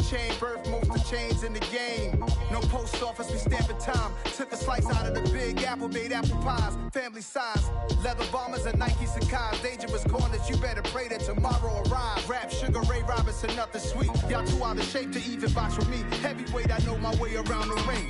chain, birth most of chains in the game. No post office, we stamping time. Took a slice out of the big apple, made apple pies. Family size, leather bombers and Nike Sacai's. Dangerous corners, you better pray that tomorrow arrives. Rap, Sugar Ray Robinson, nothing sweet. Y'all too out of shape to even box with me. Heavyweight, I know my way around the ring.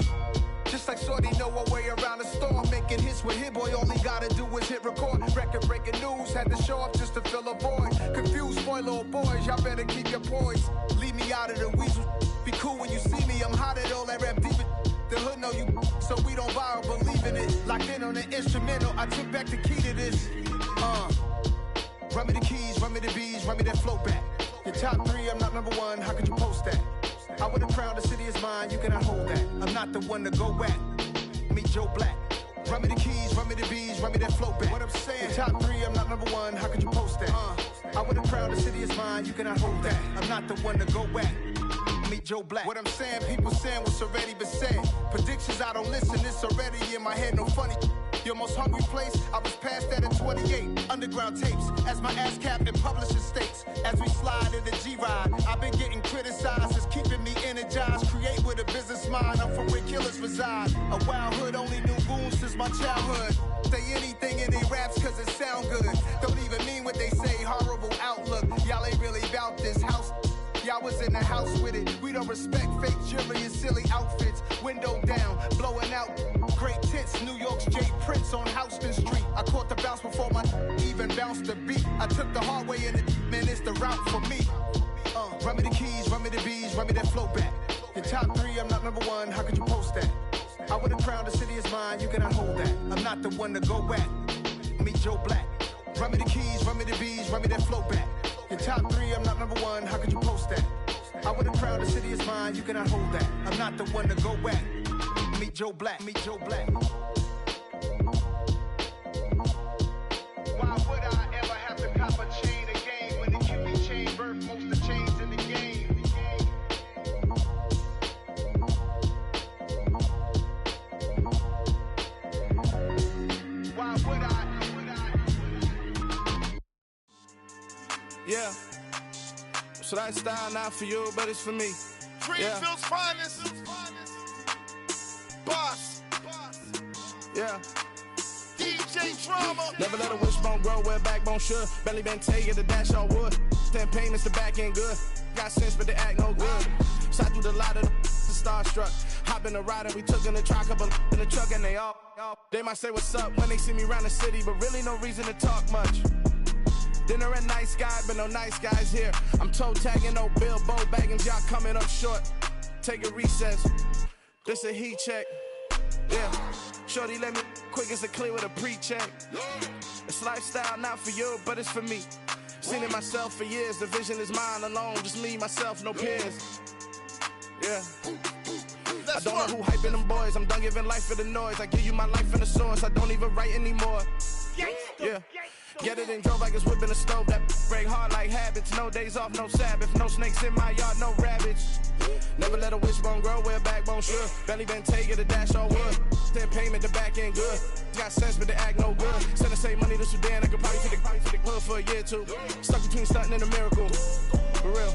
Just like Shorty know her way around the storm. Making hits with Hit Boy, all he gotta do is hit record. Record breaking news, had to show up just to fill a void. Confused, spoiled little boys, y'all better keep your poise. Leave me out of the weasel. Be cool when you see me, I'm hot at all that rap deep. The hood know you, so we don't borrow, believe in it. Locked in on the instrumental, I took back the key to this. Run me the keys, run me the bees, run me that flow back. Your top 3, I'm not number 1, how could you post that? I would have crowned the city is mine, you cannot hold that. I'm not the one to go back. Meet Joe Black. Run me the keys, run me the bees, run me that flow back. What I'm saying, your top 3, I'm not number 1, how could you post that? I would have crowned the city is mine, you cannot hold that. I'm not the one to go back. Meet Joe Black. What I'm saying, people saying what's already been said. Predictions, I don't listen, it's already in my head, no funny. Your most hungry place, I was past that at 28. Underground tapes, as my ass cap in publishing states. As we slide in the G-Ride, I've been getting criticized, it's keeping me energized. Create with a business mind, I'm from where killers reside. A wild hood, only knew goons since my childhood. Say anything in they raps cause it sound good. Don't even mean what they say, horrible outlook. Y'all ain't really about this house. Y'all was in the house with it. We don't respect fake jewelry and silly outfits. Window down, blowing out great tits. New York's Jay Prince on Houston Street. I caught the bounce before my even bounced the beat. I took the hard way in it, man, it's the route for me. Run me the keys, run me the bees, run me that flow back. Your top 3, I'm not number 1, how could you post that? I would have crowned the city is mine, you cannot hold that. I'm not the one to go back. Meet Joe Black. Run me the keys, run me the bees, run me that flow back. Your top 3, I'm not number 1, how could you post that? I would have crowned the city is mine, you cannot hold that. I'm not the one to go back. Meet Joe Black, meet Joe Black. Why would I ever have to cop a chain again when the QB chain birth most of chains in the game? Why would I? Yeah. So that style not for you, but it's for me. Greenfield's finest. Boss. Yeah. DJ Drama. Never let a wishbone grow where a backbone should. Belly been take the dash all wood. 10 payments, the back end good. Got sense, but they act no good. Shot through the lot of the starstruck. Hop in the ride and we took in the truck, couple in the truck, and they all. They might say what's up when they see me around the city, but really no reason to talk much. Dinner at Nice Guy, but no nice guys here. I'm toe tagging, no Bilbo bagging, y'all coming up short. Take a recess. This a heat check. Yeah. Shorty let me quick as a clear with a pre-check. It's lifestyle not for you, but it's for me. Seen it myself for years. The vision is mine alone. Just me, myself, no peers. Yeah. I don't know who hyping them boys. I'm done giving life for the noise. I give you my life in the source. I don't even write anymore. Yeah. Get it and drove like it's whipping a stove. That break hard like habits. No days off, no Sabbath. No snakes in my yard, no rabbits. Never let a wishbone grow where a backbone should. Belly been take it, a dash all wood. 10 payment, the back end good. Got sense, but they act no good. Send the same money to Sudan. I could probably take the hood for a year or two. Stuck between stunting and a miracle. For real.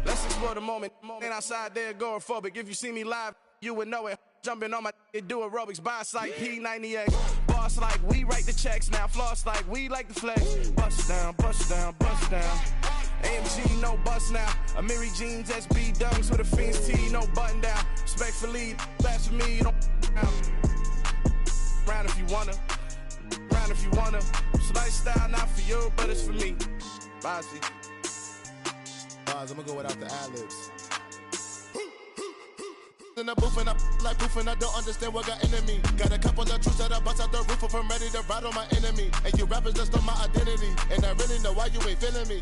Let's explore the moment. Ain't outside there agoraphobic. If you see me live, you would know it. Jumping on my do aerobics, boss like P90X. Boss like we write the checks now. Floss like we like the flex. Bust down, bust down, bust down. AMG, no bust now. Amiri jeans, SB dunks with a Fiends T, no button down. Respectfully, that's for me, you don't round if you wanna. Round if you wanna. So lifestyle not for you, but it's for me. Bossy. Bars, I'm gonna go without the ad-libs. In the booth and I like proof and I don't understand what got into me. Got a couple of truths that I bust out the roof if I'm ready to ride on my enemy. And you rappers just on my identity. And I really know why you ain't feeling me.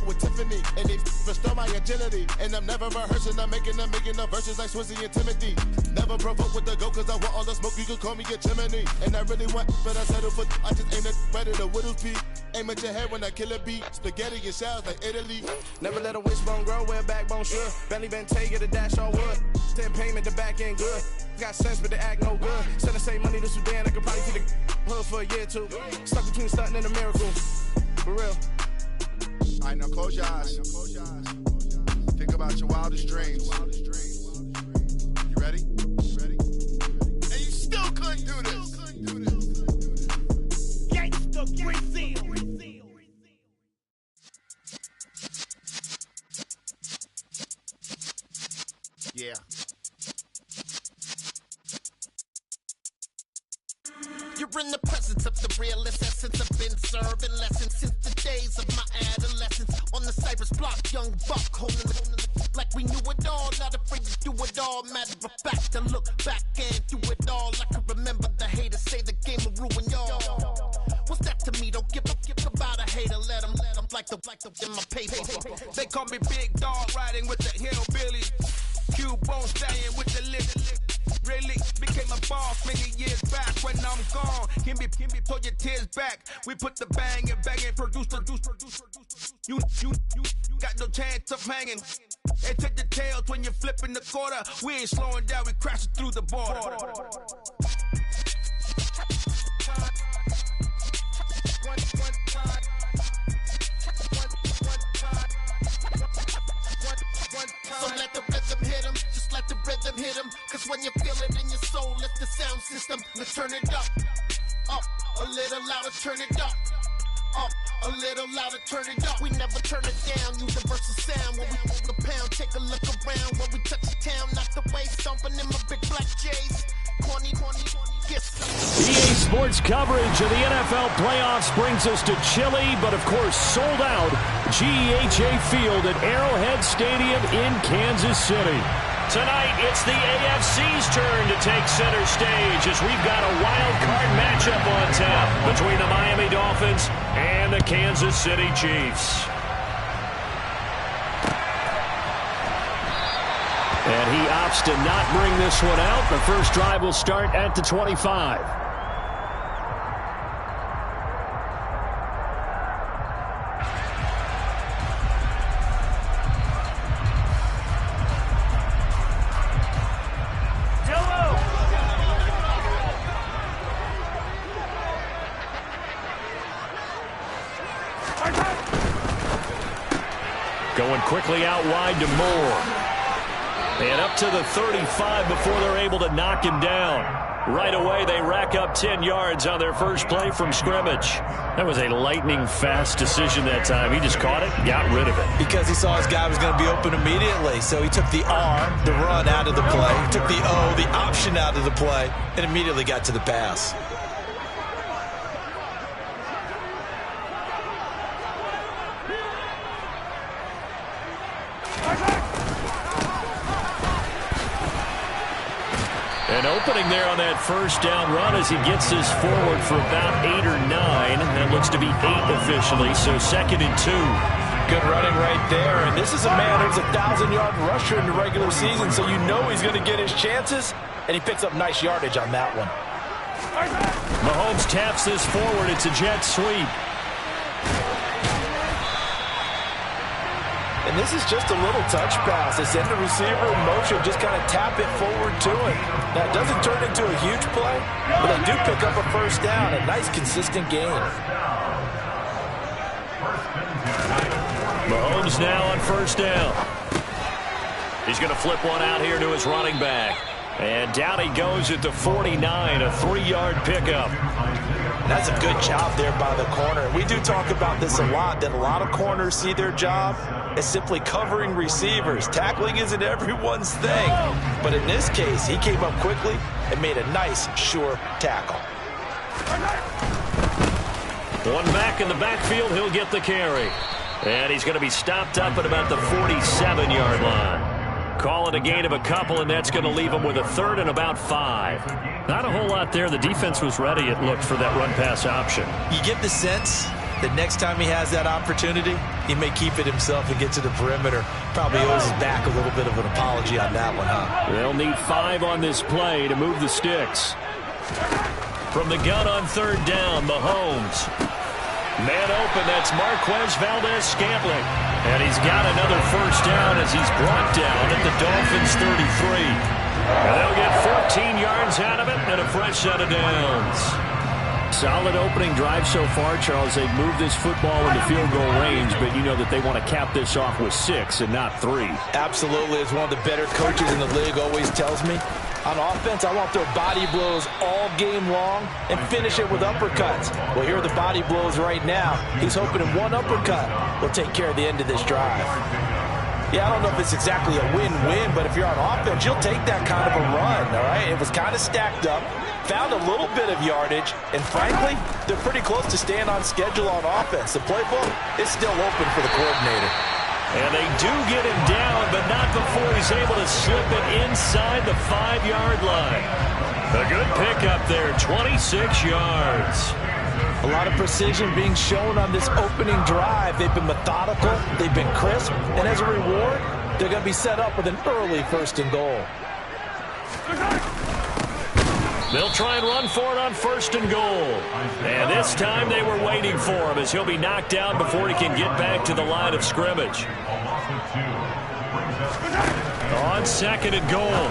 With Tiffany, and they restore my agility. And I'm never rehearsing, I'm making them verses like Swizzy and Timothy. Never provoke with the go, cause I want all the smoke, you can call me a chimney. And I really want, but I settle for, I just aim at ready to whittle pea. Aim at your head when I kill a beat. Spaghetti and shells like Italy. Never let a wishbone grow where a backbone should. Belly been take it, a dash all wood. 10 payment, the back end good. Got sense, but they act no good. Send the same money to Sudan, I could probably take the hood for a year or two. Stuck between stunting and a miracle. For real. Alright, now close your eyes. Think about your wildest dreams. You ready? And you still couldn't do this. Gangsta Brazil. Yeah. You're in the presence of the realest essence. I've been serving lessons since the days of my adolescence. On the Cypress block, young buck holding it like we knew it all. Not afraid to do it all. Matter of fact, to look back and do it all. I can remember the haters say the game will ruin y'all. What's that to me? Don't give about a hater. Let them like the in my paper. They call me Big Dog, riding with the hillbillies. Q-Bone stallion with the lip. Really became a boss many years back. When I'm gone, can be pull your tears back. We put the bang and produce. You got no chance of hanging. And take the tails when you're flipping the quarter. We ain't slowing down, we crashing through the border. So let the rhythm hit him, just let the rhythm hit him. Cause when you feel it in your soul, lift the sound system. Let's turn it up a little louder, turn it up a little louder, turn it up. We never turn it down, universal sound. When we move the pound, take a look around. When we touch the town, not the way, stomping in my big black J's. Corny, EA Sports coverage of the NFL playoffs brings us to chilly, but of course sold out GEHA Field at Arrowhead Stadium in Kansas City. Tonight, it's the AFC's turn to take center stage as we've got a wild card matchup on tap between the Miami Dolphins and the Kansas City Chiefs. And he opts to not bring this one out. The first drive will start at the 25. Going quickly out wide to Moore. And up to the 35 before they're able to knock him down. Right away, they rack up 10 yards on their first play from scrimmage. That was a lightning-fast decision that time. He just caught it, got rid of it. Because he saw his guy was going to be open immediately. So he took the R, the run, out of the play. He took the O, the option, out of the play, and immediately got to the pass. An opening there on that first down run as he gets this forward for about 8 or 9. That looks to be 8 officially, so 2nd and 2. Good running right there. And this is a man who's a 1,000-yard rusher in the regular season, so you know he's going to get his chances. And he picks up nice yardage on that one. Mahomes taps this forward. It's a jet sweep. And this is just a little touch pass. They send the receiver in motion, just kind of tap it forward to him. Now, it doesn't turn into a huge play, but they do pick up a first down. A nice, consistent gain. Mahomes now on first down. He's going to flip one out here to his running back. And down he goes at the 49, a 3-yard pickup. That's a good job there by the corner. We do talk about this a lot, that a lot of corners see their job as simply covering receivers. Tackling isn't everyone's thing. But in this case, he came up quickly and made a nice, sure tackle. One back in the backfield, he'll get the carry. And he's going to be stopped up at about the 47-yard line. Call it a gain of a couple, and that's going to leave him with a 3rd and about 5. Not a whole lot there. The defense was ready, it looked, for that run-pass option. You get the sense that next time he has that opportunity, he may keep it himself and get to the perimeter. Probably owes his back a little bit of an apology on that one, huh? They'll need 5 on this play to move the sticks. From the gun on 3rd down, Mahomes. Man open, that's Marquez Valdes-Scantling. And he's got another first down as he's brought down at the Dolphins' 33. And they'll get 14 yards out of it and a fresh set of downs. Solid opening drive so far, Charles. They've moved this football into field goal range, but you know that they want to cap this off with 6 and not 3. Absolutely. As one of the better coaches in the league always tells me, on offense, I want their body blows all game long and finish it with uppercuts. Well, here are the body blows right now. He's hoping in one uppercut will take care of the end of this drive. Yeah, I don't know if it's exactly a win-win, but if you're on offense, you'll take that kind of a run, all right? It was kind of stacked up, found a little bit of yardage, and frankly, they're pretty close to staying on schedule on offense. The playbook is still open for the coordinator. And they do get him down, but not before he's able to slip it inside the 5-yard line. A good pickup there, 26 yards. A lot of precision being shown on this opening drive. They've been methodical, they've been crisp, and as a reward, they're going to be set up with an early 1st and goal. They'll try and run for it on 1st and goal. And this time they were waiting for him as he'll be knocked down before he can get back to the line of scrimmage. On 2nd and goal,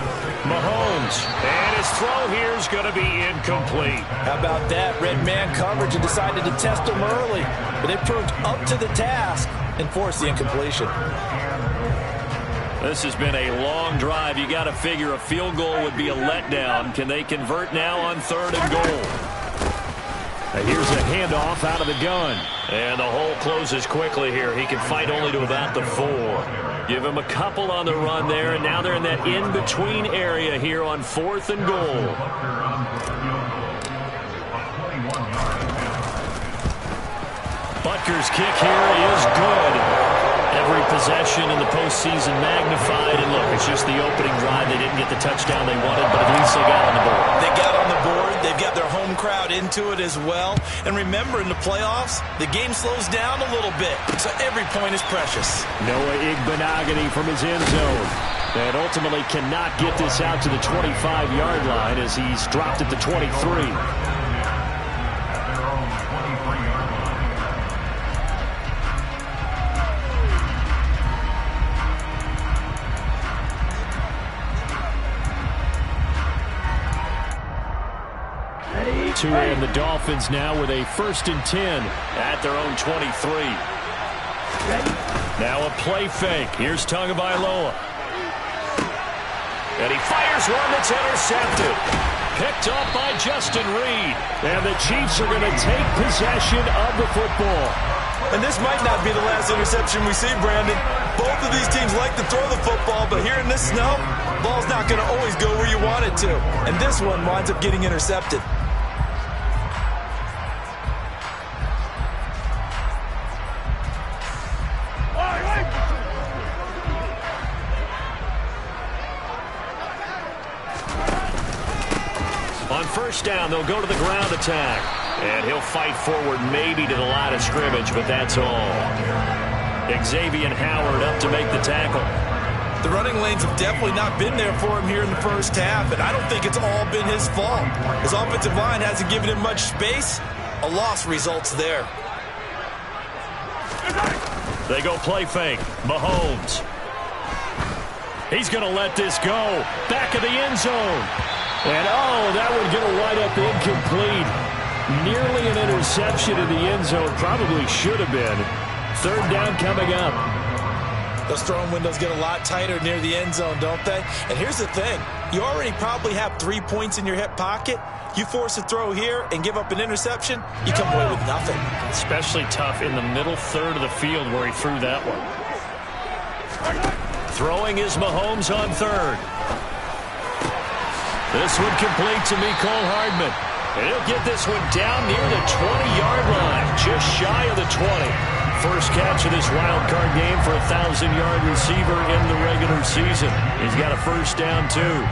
Mahomes. And his throw here is going to be incomplete. How about that? Red man coverage and decided to test him early. But they proved up to the task and forced the incompletion. This has been a long drive. You got to figure a field goal would be a letdown. Can they convert now on 3rd and goal? Here's a handoff out of the gun. And the hole closes quickly here. He can fight only to about the 4. Give him a couple on the run there, and now they're in that in-between area here on 4th and goal. Butker's kick here is good. Every possession in the postseason magnified. And look, it's just the opening drive. They didn't get the touchdown they wanted, but at least they got on the board. They got on the board. They've got their home crowd into it as well. And remember, in the playoffs, the game slows down a little bit. So every point is precious. Noah Igbenogany from his end zone. And ultimately cannot get this out to the 25-yard line as he's dropped at the 23. And the Dolphins now with a 1st and 10 at their own 23. Now a play fake. Here's Tagovailoa. And he fires one that's intercepted. Picked up by Justin Reed. And the Chiefs are going to take possession of the football. And this might not be the last interception we see, Brandon. Both of these teams like to throw the football, but here in this snow, ball's not going to always go where you want it to. And this one winds up getting intercepted. On 1st down, they'll go to the ground attack. And he'll fight forward maybe to the line of scrimmage, but that's all. Xavier Howard up to make the tackle. The running lanes have definitely not been there for him here in the 1st half, and I don't think it's all been his fault. His offensive line hasn't given him much space. A loss results there. They go play fake. Mahomes. He's going to let this go. Back of the end zone. And, oh, that would get a wide up incomplete. Nearly an interception in the end zone. Probably should have been. 3rd down coming up. Those throwing windows get a lot tighter near the end zone, don't they? And here's the thing. You already probably have 3 points in your hip pocket. You force a throw here and give up an interception, you come away with nothing. Especially tough in the middle 3rd of the field where he threw that one. Throwing is Mahomes on 3rd. This one complete to Mecole Hardman. And he'll get this one down near the 20-yard line, just shy of the 20. First catch of this wild card game for a 1,000-yard receiver in the regular season. He's got a 1st down, too.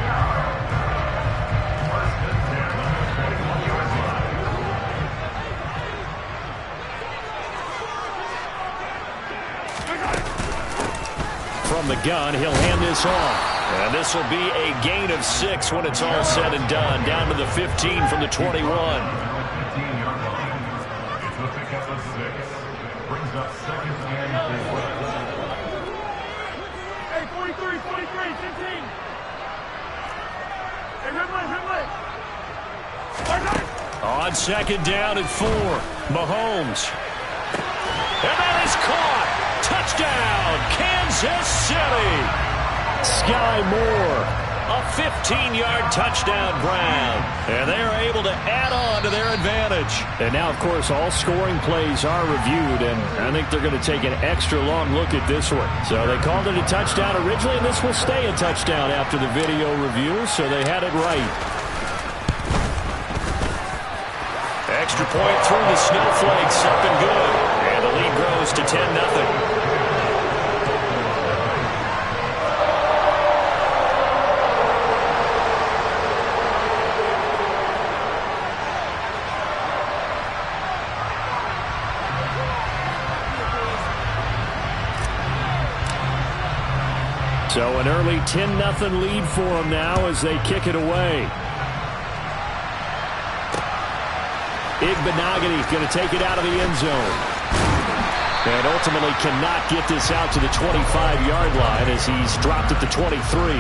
From the gun, he'll hand this off. And this will be a gain of 6 when it's all said and done. Down to the 15 from the 21. Hey, 43, 15. Hey, red leg. On second down and 4, Mahomes. And that is caught. Touchdown, Kansas City. Sky Moore, a 15-yard touchdown Brown. And they are able to add on to their advantage. And now, of course, all scoring plays are reviewed, and I think they're going to take an extra long look at this one. So they called it a touchdown originally, and this will stay a touchdown after the video review, so they had it right. Extra point through the snowflakes, up and good. And the lead grows to 10-0. So an early 10-0 lead for them now as they kick it away. Igbenogany going to take it out of the end zone. And ultimately cannot get this out to the 25-yard line as he's dropped at the 23.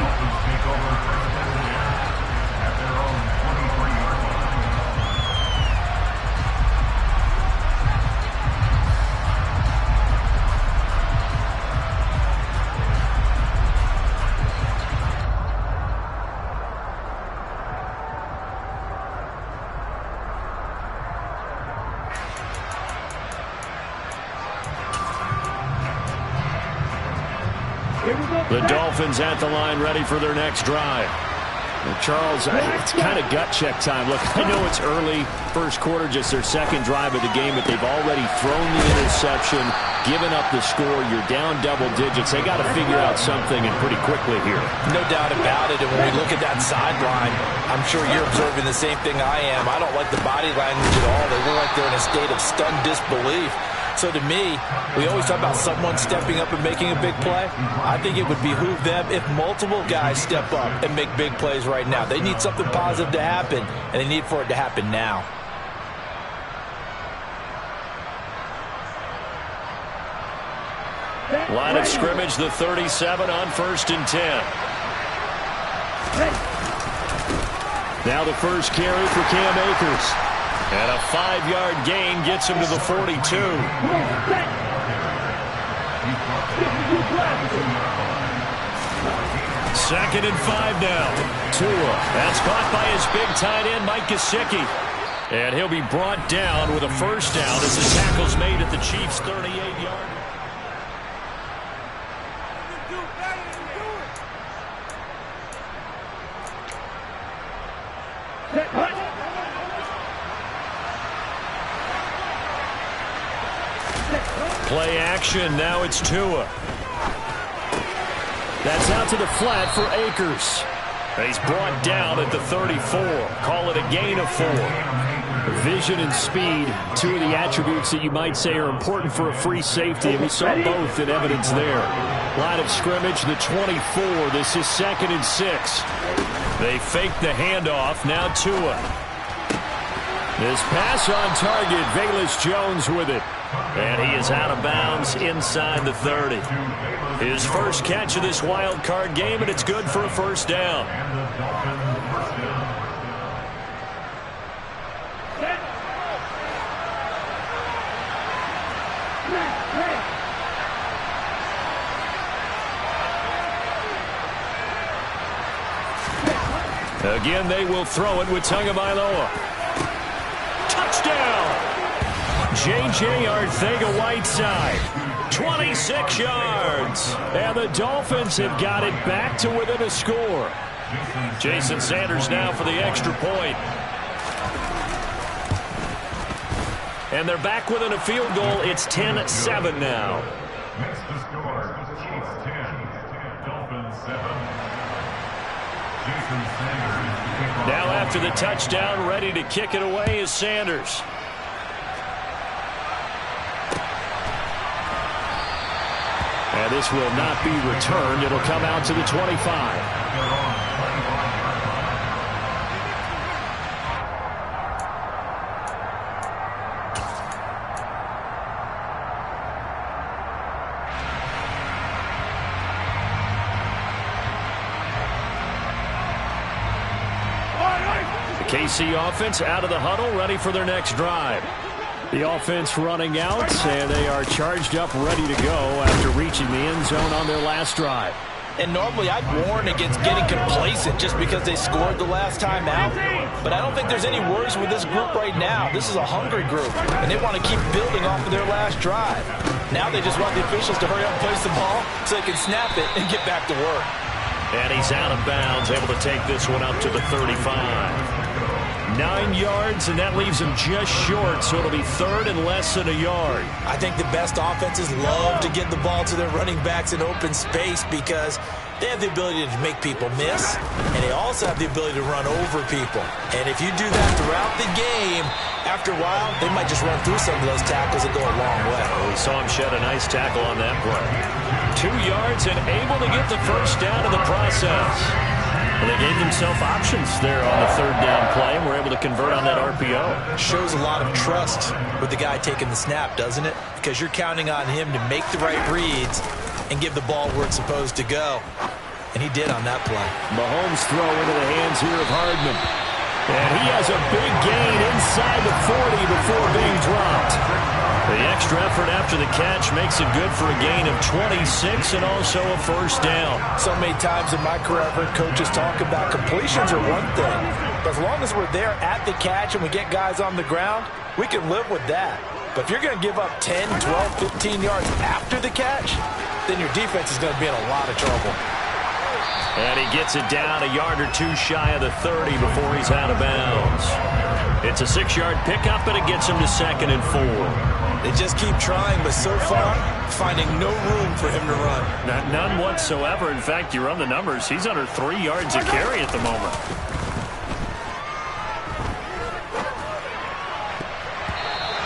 The Dolphins at the line, ready for their next drive. Charles, it's kind of gut check time. Look, I know it's early, first quarter, just their second drive of the game, but they've already thrown the interception, given up the score. You're down double digits. They got to figure out something, and pretty quickly here. No doubt about it. And when we look at that sideline, I'm sure you're observing the same thing I am. I don't like the body language at all. They look like they're in a state of stunned disbelief. So to me, we always talk about someone stepping up and making a big play. I think it would behoove them if multiple guys step up and make big plays right now. They need something positive to happen, and they need for it to happen now. Line of scrimmage, the 37 on 1st and 10. Now the first carry for Cam Akers. And a 5-yard gain gets him to the 42. Second and 5 now. Tua. That's caught by his big tight end, Mike Gesicki. And he'll be brought down with a first down as the tackle's made at the Chiefs' 38-yard. Play action, now it's Tua. That's out to the flat for Akers. He's brought down at the 34. Call it a gain of 4. Vision and speed, two of the attributes that you might say are important for a free safety, and we saw both in evidence there. Line of scrimmage, the 24. This is 2nd and 6. They fake the handoff, now Tua. This pass on target, Velus Jones with it. And he is out of bounds inside the 30. His first catch of this wild card game, and it's good for a first down. Again, they will throw it with Tagovailoa. Touchdown! J.J. Arcega-Whiteside, 26 yards. And the Dolphins have got it back to within a score. Jason Sanders now for the extra point. And they're back within a field goal. It's 10-7 now. That's the score. Chiefs 10, Dolphins 7. Jason Sanders. Now after the touchdown, ready to kick it away is Sanders. And this will not be returned. It'll come out to the 25. KC offense out of the huddle, ready for their next drive. The offense running out, and they are charged up, ready to go after reaching the end zone on their last drive. And normally I'd warn against getting complacent just because they scored the last time out. But I don't think there's any worries with this group right now. This is a hungry group, and they want to keep building off of their last drive. Now they just want the officials to hurry up and place the ball so they can snap it and get back to work. And he's out of bounds, able to take this one up to the 35. 9 yards, and that leaves him just short, so it'll be third and less than a yard. I think the best offenses love to get the ball to their running backs in open space because they have the ability to make people miss, and they also have the ability to run over people. And if you do that throughout the game, after a while, they might just run through some of those tackles and go a long way. Well, we saw him shed a nice tackle on that play. 2 yards and able to get the first down in the process. Well, they gave themselves options there on the third down play, and were able to convert on that RPO. Shows a lot of trust with the guy taking the snap, doesn't it? Because you're counting on him to make the right reads and give the ball where it's supposed to go. And he did on that play. Mahomes throw into the hands here of Hardman. And he has a big gain inside the 40 before being dropped. The extra effort after the catch makes it good for a gain of 26 and also a first down. So many times in my career, I've heard coaches talk about completions are one thing. But as long as we're there at the catch and we get guys on the ground, we can live with that. But if you're going to give up 10, 12, 15 yards after the catch, then your defense is going to be in a lot of trouble. And he gets it down a yard or two shy of the 30 before he's out of bounds. It's a 6-yard pickup, and it gets him to 2nd and 4. They just keep trying, but so far, finding no room for him to run. None whatsoever. In fact, you run the numbers, he's under 3 yards a carry at the moment.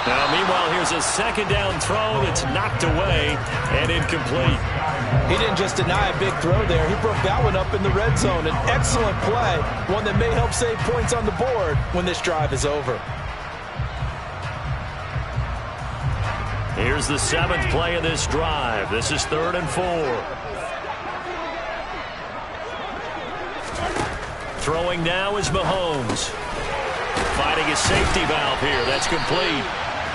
Now, meanwhile, here's a second down throw that's knocked away and incomplete. He didn't just deny a big throw there. He broke that one up in the red zone. An excellent play, one that may help save points on the board when this drive is over. Here's the 7th play of this drive. This is 3rd and 4. Throwing now is Mahomes. Finding his safety valve here. That's complete.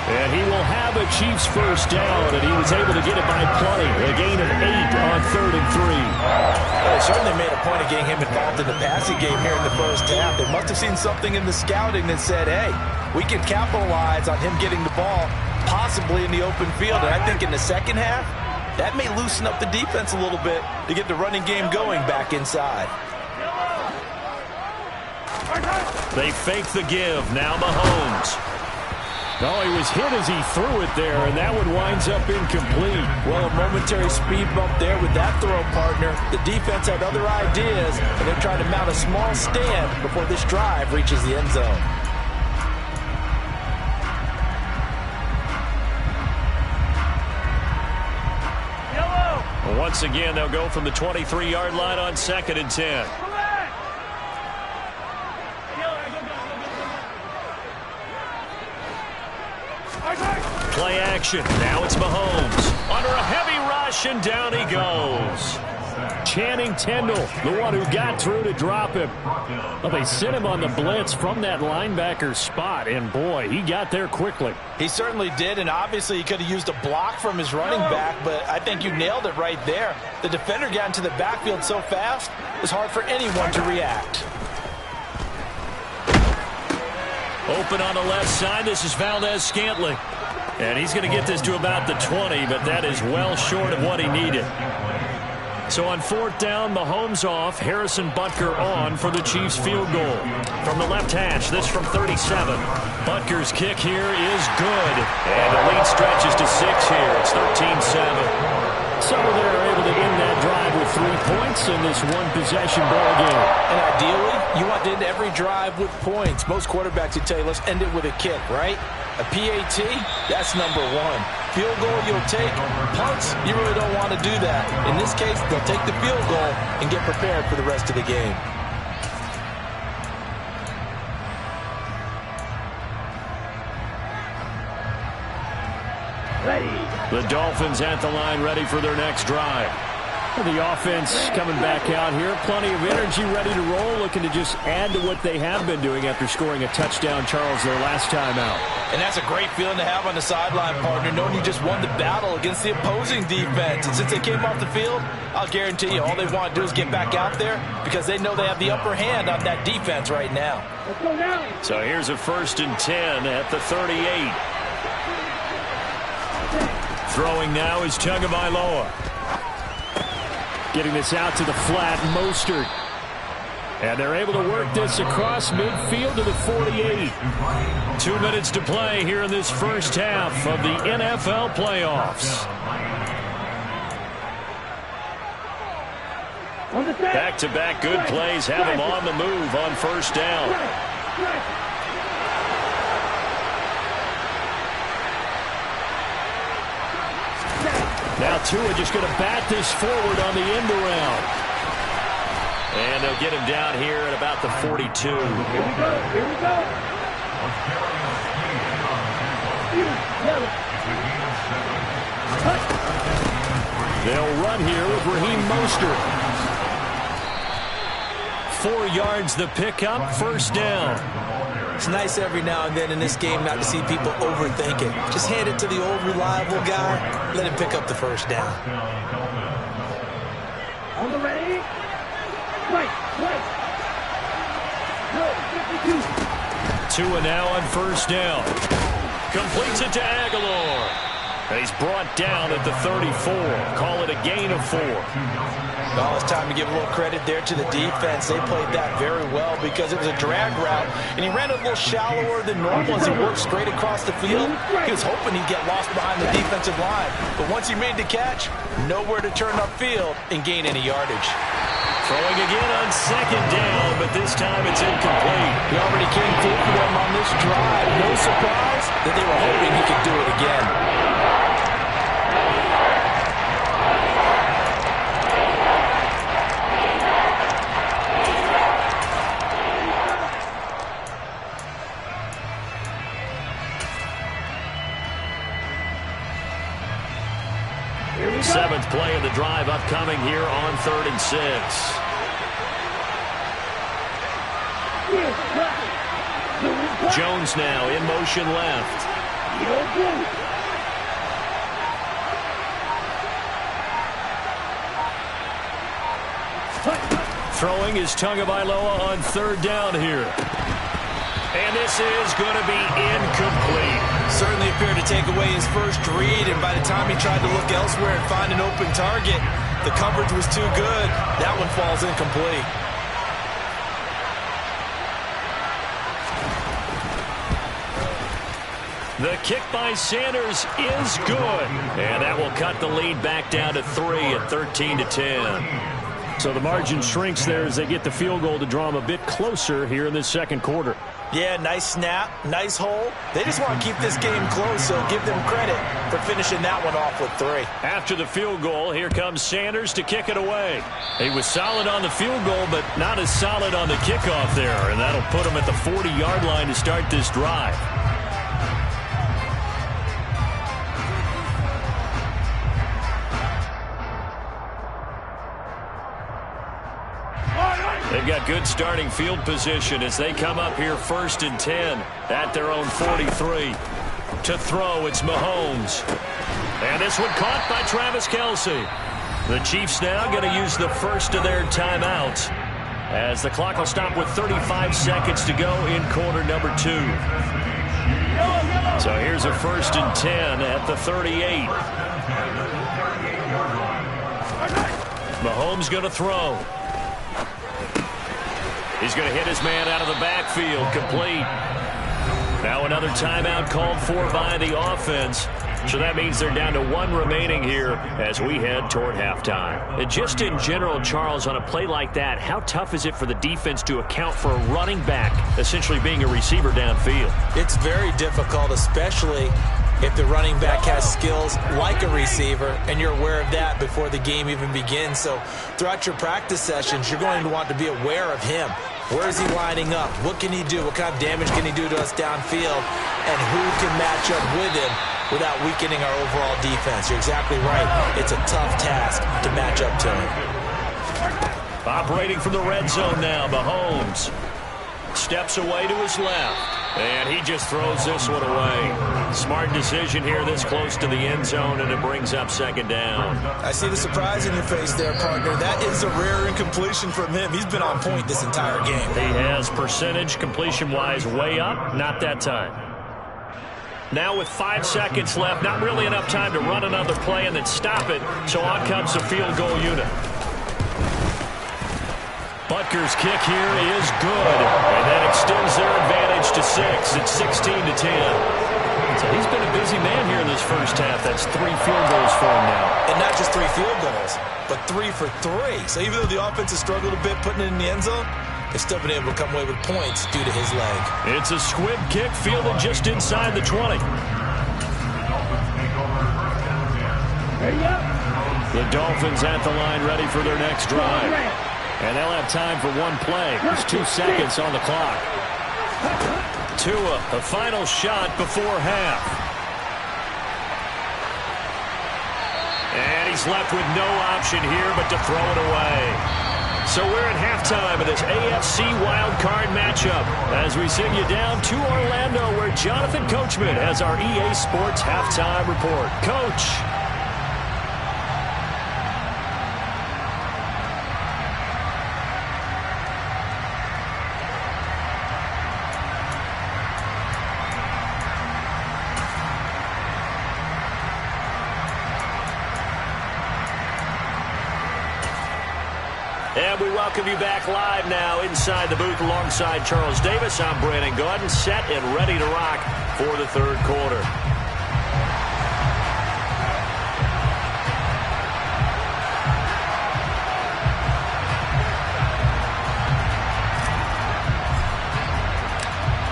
And he will have a Chiefs first down, and he was able to get it by plenty. A gain of 8 on 3rd and 3. Well, they certainly made a point of getting him involved in the passing game here in the first half. They must have seen something in the scouting that said, hey, we can capitalize on him getting the ball possibly in the open field. And I think in the second half, that may loosen up the defense a little bit to get the running game going back inside. They fake the give. Now Mahomes. No, he was hit as he threw it there, and that one winds up incomplete. Well, a momentary speed bump there with that throw partner. The defense had other ideas, and they're trying to mount a small stand before this drive reaches the end zone. Once again, they'll go from the 23-yard line on 2nd and 10. Play action. Now it's Mahomes. Under a heavy rush, and down he goes. Channing Tindall, the one who got through to drop him. Well, they sent him on the blitz from that linebacker spot, and boy, he got there quickly. He certainly did, and obviously he could have used a block from his running back, but I think you nailed it right there. The defender got into the backfield so fast, it was hard for anyone to react. Open on the left side, this is Valdez-Scantling. And he's going to get this to about the 20, but that is well short of what he needed. So on 4th down, Mahomes off, Harrison Butker on for the Chiefs field goal. From the left hash, this from 37. Butker's kick here is good. And the lead stretches to 6 here. It's 13-7. So they're able to end that drive with 3 points in this one-possession ball game. And ideally, you want to end every drive with points. Most quarterbacks would tell you, let's end it with a kick, right? A PAT, that's number 1. Field goal you'll take. Punts, you really don't want to do that. In this case, they'll take the field goal and get prepared for the rest of the game. The Dolphins at the line, ready for their next drive. The offense coming back out here. Plenty of energy, ready to roll, looking to just add to what they have been doing after scoring a touchdown, Charles, their last time out. And that's a great feeling to have on the sideline, partner, knowing you just won the battle against the opposing defense. And since they came off the field, I'll guarantee you all they want to do is get back out there because they know they have the upper hand on that defense right now. So here's a 1st and 10 at the 38. Throwing now is Tagovailoa. Getting this out to the flat, Mostert. And they're able to work this across midfield to the 48. 2 minutes to play here in this first half of the NFL playoffs. Back-to-back good plays have them on the move on 1st down. Now Tua just going to bat this forward on the end around. And they'll get him down here at about the 42. Here we go. They'll run here with Raheem Mostert. 4 yards the pickup, 1st down. It's nice every now and then in this game not to see people overthink it. Just hand it to the old reliable guy. Let him pick up the 1st down. On the ready. Right. Tua now on 1st down. Completes it to Aguilar. And he's brought down at the 34. Call it a gain of 4. Well, it's time to give a little credit there to the defense. They played that very well because it was a drag route, and he ran a little shallower than normal as he worked straight across the field. He was hoping he'd get lost behind the defensive line, but once he made the catch, nowhere to turn upfield and gain any yardage. Throwing again on 2nd down, but this time it's incomplete. He already came through for them on this drive. No surprise that they were hoping he could do it again. Seventh play of the drive upcoming here on 3rd and 6. Jones now in motion left. Throwing is Tagovailoa on 3rd down here. And this is going to be incomplete. Certainly appeared to take away his first read, and by the time he tried to look elsewhere and find an open target, the coverage was too good. That one falls incomplete. The kick by Sanders is good. And that will cut the lead back down to 3 at 13-10. So the margin shrinks there as they get the field goal to draw them a bit closer here in this 2nd quarter. Yeah, nice snap, nice hole. They just want to keep this game close, so give them credit for finishing that one off with 3. After the field goal, here comes Sanders to kick it away. He was solid on the field goal, but not as solid on the kickoff there, and that'll put him at the 40-yard line to start this drive. They've got good starting field position as they come up here 1st and 10 at their own 43. To throw, it's Mahomes. And this one caught by Travis Kelce. The Chiefs now going to use the first of their timeouts as the clock will stop with 35 seconds to go in quarter number 2. So here's a 1st and 10 at the 38. Mahomes going to throw. He's going to hit his man out of the backfield, complete. Now another timeout called for by the offense. So that means they're down to 1 remaining here as we head toward halftime. And just in general, Charles, on a play like that, how tough is it for the defense to account for a running back essentially being a receiver downfield? It's very difficult, especially if the running back has skills like a receiver, and you're aware of that before the game even begins. So throughout your practice sessions, you're going to want to be aware of him. Where is he lining up? What can he do? What kind of damage can he do to us downfield? And who can match up with him without weakening our overall defense. You're exactly right. It's a tough task to match up to him. Operating from the red zone now, Mahomes steps away to his left, and he just throws this one away. Smart decision here this close to the end zone, and it brings up second down. I see the surprise in your face there, partner. That is a rare incompletion from him. He's been on point this entire game. He has percentage completion-wise way up, not that time. Now with 5 seconds left, not really enough time to run another play and then stop it, so on comes the field goal unit. Butker's kick here is good, and that extends their advantage to 6. It's 16-10. So he's been a busy man here in this first half. That's 3 field goals for him now. And not just 3 field goals, but 3 for 3. So even though the offense has struggled a bit putting it in the end zone, they've still been able to come away with points due to his leg. It's a squib kick fielded just inside the 20. The Dolphins at the line ready for their next drive. And they'll have time for one play. There's 2 seconds on the clock. Tua, the final shot before half. And he's left with no option here but to throw it away. So we're at halftime of this AFC wildcard matchup as we send you down to Orlando where Jonathan Coachman has our EA Sports halftime report. Coach. And we welcome you back live now inside the booth alongside Charles Davis. I'm Brandon Gaudin, set and ready to rock for the third quarter.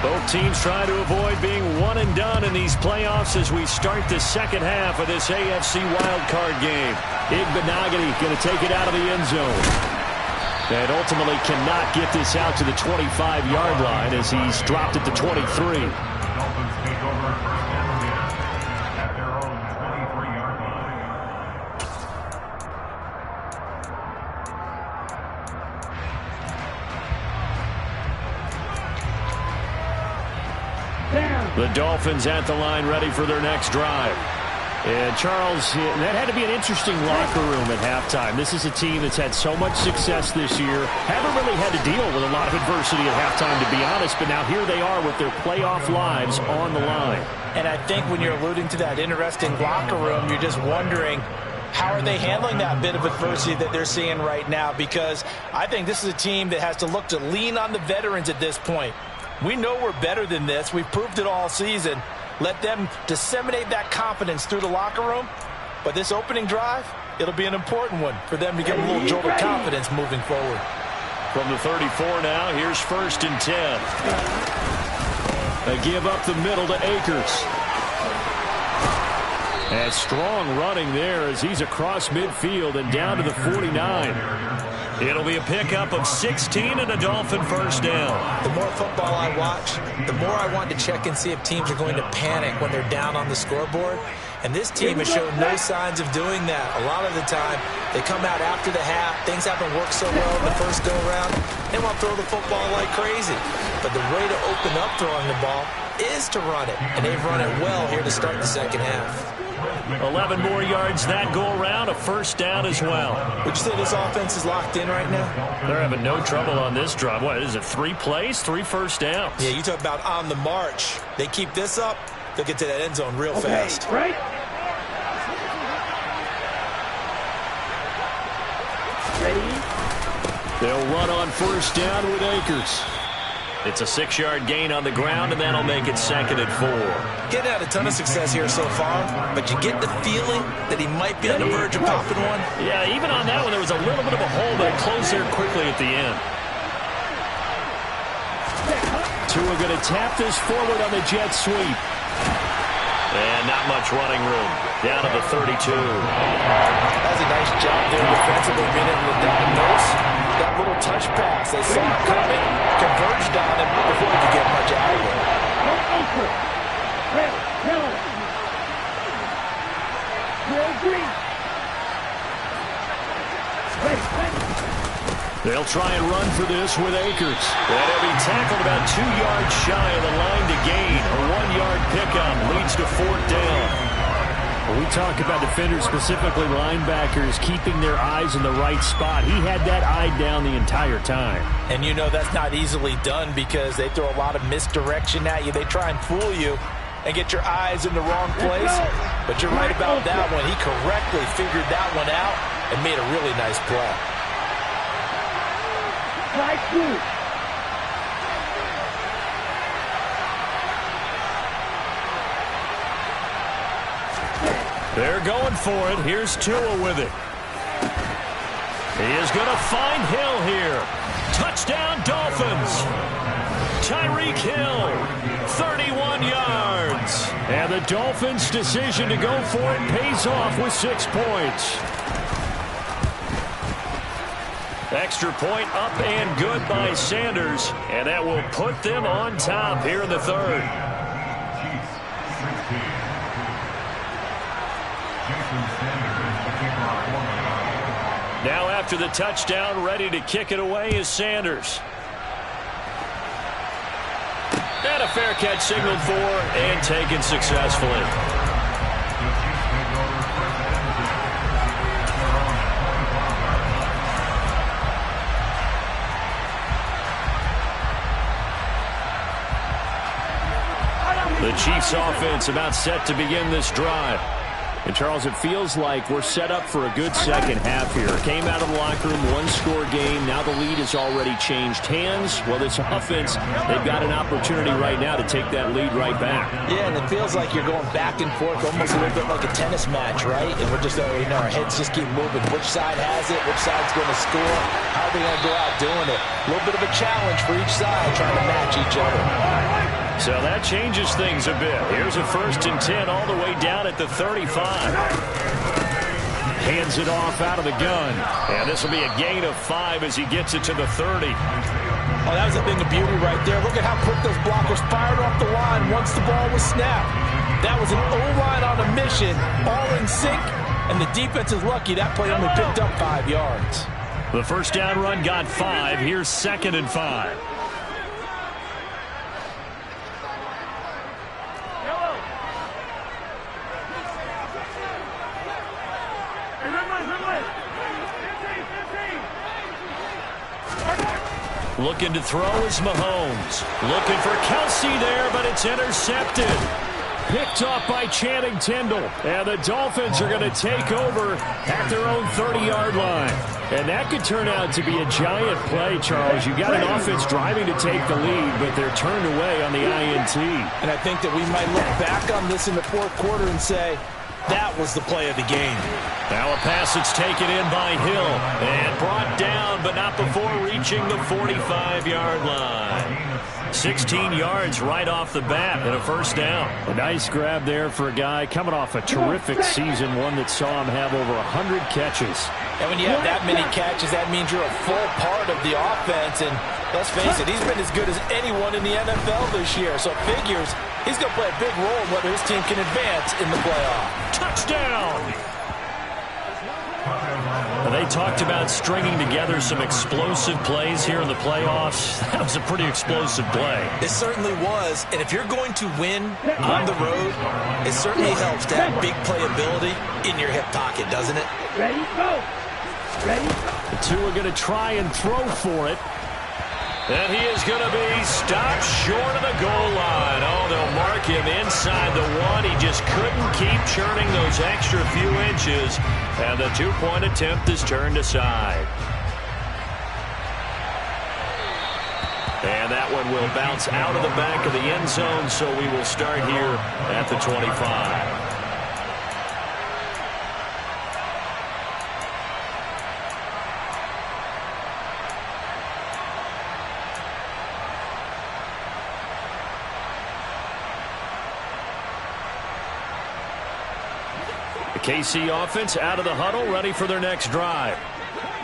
Both teams trying to avoid being one and done in these playoffs as we start the second half of this AFC wildcard game. Igbenogany going to take it out of the end zone. And ultimately cannot get this out to the 25-yard line as he's dropped it to 23. Dolphins take over first down and 10 at their own 23-yard line. The Dolphins at the line ready for their next drive. And Charles, that had to be an interesting locker room at halftime. This is a team that's had so much success this year. Haven't really had to deal with a lot of adversity at halftime, to be honest. But now here they are with their playoff lives on the line. And I think when you're alluding to that interesting locker room, you're just wondering, how are they handling that bit of adversity that they're seeing right now? Because I think this is a team that has to look to lean on the veterans at this point. We know we're better than this. We've proved it all season. Let them disseminate that confidence through the locker room. But this opening drive, it'll be an important one for them to get a little jolt of confidence moving forward. From the 34 now, here's 1st and 10. They give up the middle to Akers. And strong running there as he's across midfield and down to the 49. It'll be a pickup of 16 and a Dolphin first down. The more football I watch, the more I want to check and see if teams are going to panic when they're down on the scoreboard. And this team has shown no signs of doing that. A lot of the time, they come out after the half. Things haven't worked so well in the first go-around. They want to throw the football like crazy. But the way to open up throwing the ball is to run it. And they've run it well here to start the second half. 11 more yards that go around, a first down as well. Would you say this offense is locked in right now? They're having no trouble on this drive. What is it, 3 plays, 3 first downs? Yeah, you talk about on the march. They keep this up, they'll get to that end zone real fast. Right. Ready? They'll run on first down with Akers. It's a 6-yard gain on the ground, and that'll make it 2nd and 4. Getting had a ton of success here so far, but you get the feeling that he might be on the verge of popping one. Yeah, even on that one, there was a little bit of a hole, but it closed there quickly at the end. Tua going to tap this forward on the jet sweep. And not much running room. Down to the 32. That's a nice job there defensively, being able to diagnose that little touch pass. They saw it coming, converged on him before he could get much out of it. They'll try and run for this with Akers. And he'll be tackled about 2 yards shy of the line to gain. A 1-yard pickup leads to 4th down. When we talk about defenders, specifically linebackers, keeping their eyes in the right spot, he had that eye down the entire time. And you know that's not easily done because they throw a lot of misdirection at you. They try and fool you and get your eyes in the wrong place. But you're right about that one. He correctly figured that one out and made a really nice play. They're going for it. Here's Tua with it. He is going to find Hill here. Touchdown, Dolphins. Tyreek Hill, 31 yards. And the Dolphins' decision to go for it pays off with 6 points. Extra point up and good by Sanders. And that will put them on top here in the 3rd. Now after the touchdown, ready to kick it away is Sanders. And a fair catch signaled for and taken successfully. The Chiefs offense about set to begin this drive. And, Charles, it feels like we're set up for a good second half here. Came out of the locker room, 1-score game. Now the lead has already changed hands. Well, this offense, they've got an opportunity right now to take that lead right back. Yeah, and it feels like you're going back and forth, almost a little bit like a tennis match, right? And we're just, our heads just keep moving. Which side has it? Which side's going to score? How are they going to go out doing it? A little bit of a challenge for each side, trying to match each other. So that changes things a bit. Here's a 1st and 10 all the way down at the 35. Hands it off out of the gun. And this will be a gain of 5 as he gets it to the 30. Oh, that was a thing of beauty right there. Look at how quick those blockers fired off the line once the ball was snapped. That was an O-line on a mission, all in sync, and the defense is lucky that play only picked up 5 yards. The first down run got 5. Here's 2nd and 5. Looking to throw is Mahomes. Looking for Kelsey there, but it's intercepted. Picked off by Channing Tindall. And the Dolphins are going to take over at their own 30-yard line. And that could turn out to be a giant play, Charles. You've got an offense driving to take the lead, but they're turned away on the INT. And I think that we might look back on this in the 4th quarter and say, that was the play of the game. Now a pass that's taken in by Hill and brought down, but not before reaching the 45-yard line. 16 yards right off the bat and a 1st down. A nice grab there for a guy coming off a terrific season, one that saw him have over 100 catches. And when you have that many catches, that means you're a full part of the offense. And let's face it, he's been as good as anyone in the NFL this year. So it figures he's going to play a big role in whether his team can advance in the playoff. Touchdown! They talked about stringing together some explosive plays here in the playoffs. That was a pretty explosive play. It certainly was. And if you're going to win on the road, it certainly helps to have big playability in your hip pocket, doesn't it? Ready, go! Ready? The two are going to try and throw for it. And he is going to be stopped short of the goal line. Oh, they'll mark him inside the 1. He just couldn't keep churning those extra few inches. And the 2-point attempt is turned aside. And that one will bounce out of the back of the end zone, so we will start here at the 25. KC offense out of the huddle, ready for their next drive.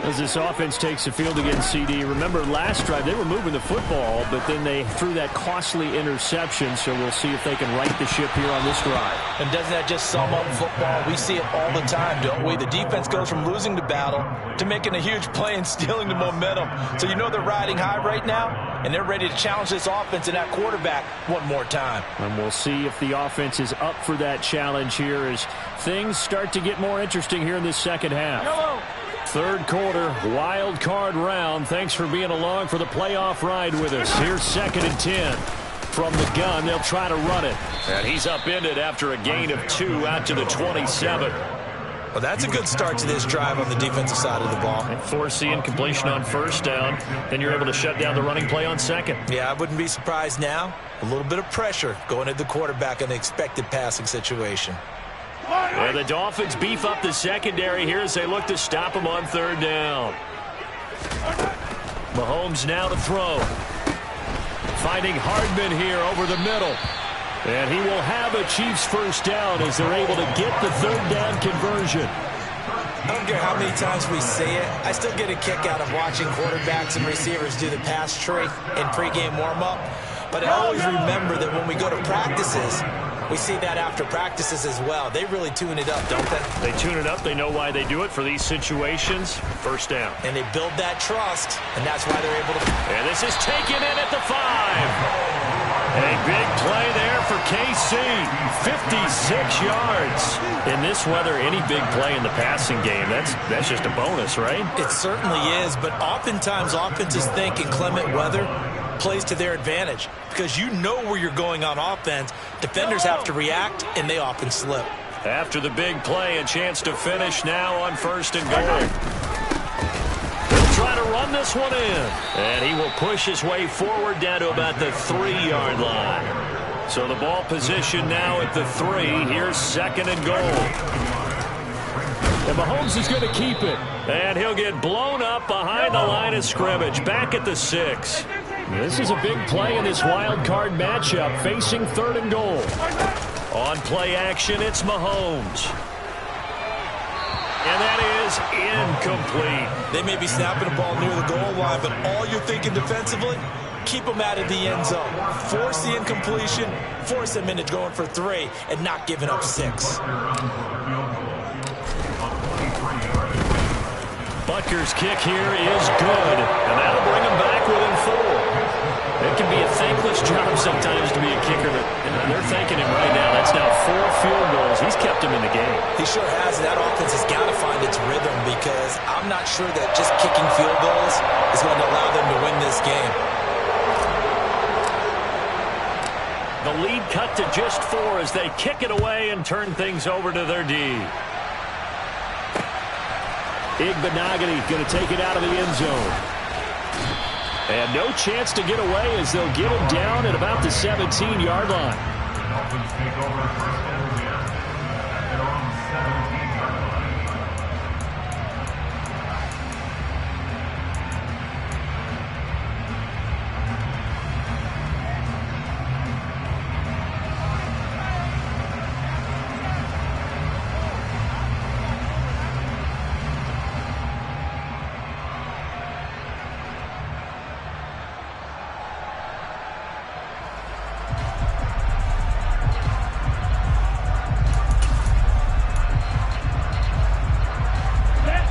As this offense takes the field against CD, remember last drive they were moving the football, but then they threw that costly interception, so we'll see if they can right the ship here on this drive. And doesn't that just sum up football? We see it all the time, don't we? The defense goes from losing the battle to making a huge play and stealing the momentum. So you know they're riding high right now, and they're ready to challenge this offense and that quarterback one more time. And we'll see if the offense is up for that challenge here as things start to get more interesting here in this second half. Hello. Third quarter, wild card round. Thanks for being along for the playoff ride with us. Here's 2nd and 10. From the gun, they'll try to run it. And he's upended after a gain of 2 out to the 27. Well, that's a good start to this drive on the defensive side of the ball. And force the incompletion on first down. Then you're able to shut down the running play on second. Yeah, I wouldn't be surprised now. A little bit of pressure going at the quarterback in the expected passing situation. And the Dolphins beef up the secondary here as they look to stop him on 3rd down. Mahomes now to throw. Finding Hardman here over the middle. And he will have a Chiefs first down as they're able to get the 3rd down conversion. I don't care how many times we say it, I still get a kick out of watching quarterbacks and receivers do the pass tree in pregame warm-up. But I always remember that when we go to practices, we see that after practices as well. They really tune it up, don't they? They tune it up. They know why they do it for these situations. First down. And they build that trust, and that's why they're able to. And this is taken in at the 5. A big play there for KC. 56 yards. In this weather, any big play in the passing game, that's just a bonus, right? It certainly is, but oftentimes offenses think in clement weather plays to their advantage because you know where you're going on offense. Defenders have to react, and they often slip. After the big play, a chance to finish now on 1st and goal. He'll try to run this one in, and he will push his way forward down to about the 3-yard line. So the ball position now at the 3. Here's 2nd and goal. And Mahomes is going to keep it. And he'll get blown up behind the line of scrimmage. Back at the 6. This is a big play in this wild card matchup, facing 3rd and goal. On play action, it's Mahomes. And that is incomplete. They may be snapping the ball near the goal line, but all you're thinking defensively, keep them out of the end zone. Force the incompletion, force them into going for 3, and not giving up 6. Butker's kick here is good, and that'll bring him back within 4. It can be a thankless job sometimes to be a kicker, but they're thanking him right now. That's now 4 field goals. He's kept him in the game. He sure has. That offense has got to find its rhythm because I'm not sure that just kicking field goals is going to allow them to win this game. The lead cut to just 4 as they kick it away and turn things over to their D. Igbenogany going to take it out of the end zone. And no chance to get away as they'll get him down at about the 17-yard line. Dolphins take over 1st and 10 at their own 17-yard line.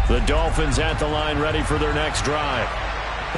The Dolphins at the line ready for their next drive.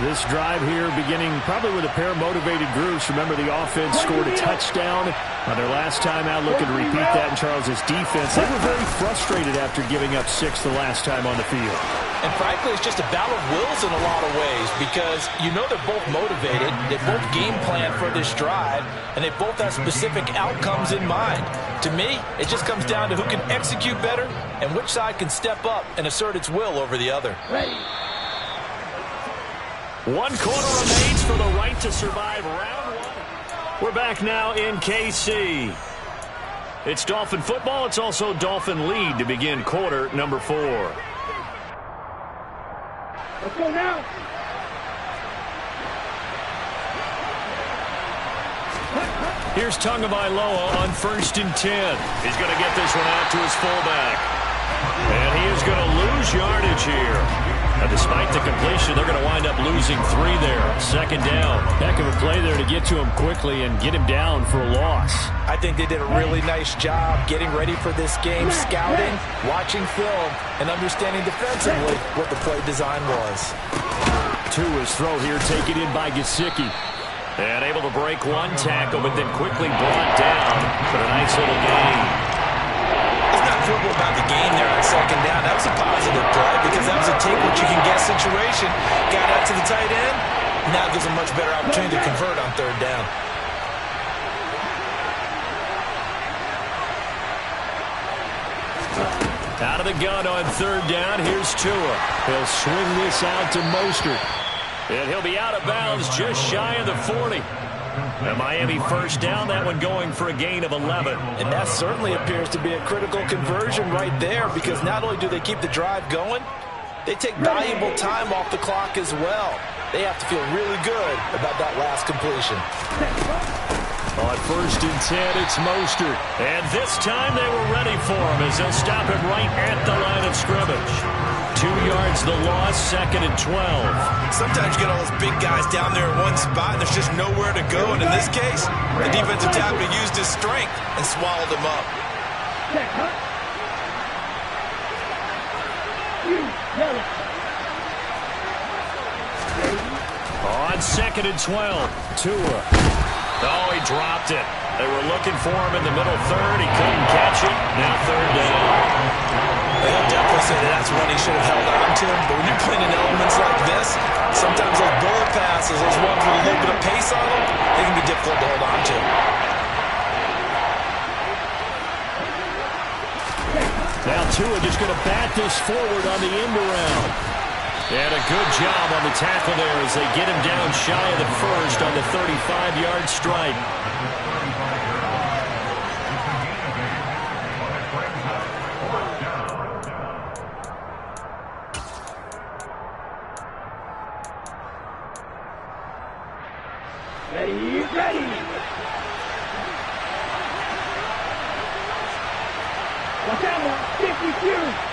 This drive here beginning probably with a pair of motivated groups. Remember, the offense scored a touchdown on their last time out, looking to repeat that in Charles's defense. They were very frustrated after giving up 6 the last time on the field. And frankly, it's just a battle of wills in a lot of ways because you know they're both motivated, they both game plan for this drive, and they both have specific outcomes in mind. To me, it just comes down to who can execute better and which side can step up and assert its will over the other. Ready. 1 quarter remains for the right to survive round 1. We're back now in KC. It's Dolphin football. It's also Dolphin lead to begin quarter number 4. Let's go now. Here's Tagovailoa on 1st and 10. He's going to get this one out to his fullback. And he is going to lose yardage here. Despite the completion, they're going to wind up losing 3 there. Second down. Heck of a play there to get to him quickly and get him down for a loss. I think they did a really nice job getting ready for this game, scouting, watching film, and understanding defensively what the play design was. Tua's throw here taken in by Gesicki. And able to break one tackle, but then quickly brought down for a nice little gain. About the game there on second down. That was a positive play because that was a take-what-you-can-get situation. Got out to the tight end. Now gives a much better opportunity to convert on third down. Out of the gun on third down. Here's Tua. He'll swing this out to Mostert. And he'll be out of bounds just shy of the 40. And Miami first down, that one going for a gain of 11. And that certainly appears to be a critical conversion right there because not only do they keep the drive going, they take valuable time off the clock as well. They have to feel really good about that last completion. On first and 10, it's Mostert. And this time they were ready for him as they'll stop him right at the line of scrimmage. 2 yards the loss, second and 12. Sometimes you get all those big guys down there in one spot and there's just nowhere to go. And in this case, the defensive tackle used his strength and swallowed him up. On second and 12, Tua. Oh, he dropped it. They were looking for him in the middle third. He couldn't catch it. Now third down. They'll definitely say that's one he should have held on to. But when you're playing in elements like this, sometimes those bullet passes, those ones with a little bit of pace on them, they can be difficult to hold on to. Now Tua just going to bat this forward on the end around. And a good job on the tackle there as they get him down shy of the first on the 35-yard strike. Ready. Watch out now, 52.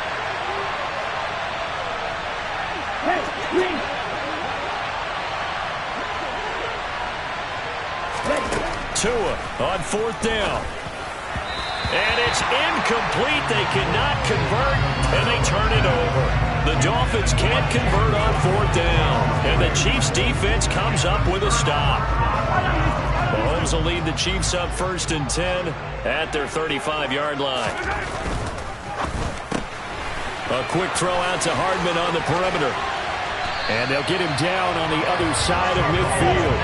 Hey, green. Tua on fourth down. And it's incomplete. They cannot convert, and they turn it over. The Dolphins can't convert on fourth down, and the Chiefs' defense comes up with a stop. Mahomes will lead the Chiefs up first and 10 at their 35-yard line. A quick throw out to Hardman on the perimeter. And they'll get him down on the other side of midfield.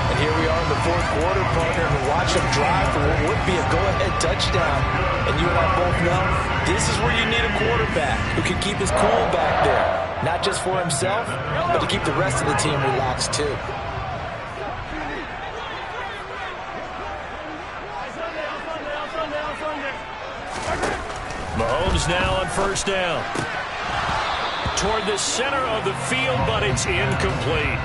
And here we are in the fourth quarter, partner, and watch them drive for what would be a go-ahead touchdown. And you and I both know this is where you need a quarterback who can keep his cool back there. Not just for himself, but to keep the rest of the team relaxed too. Mahomes now on first down. Toward the center of the field, but it's incomplete.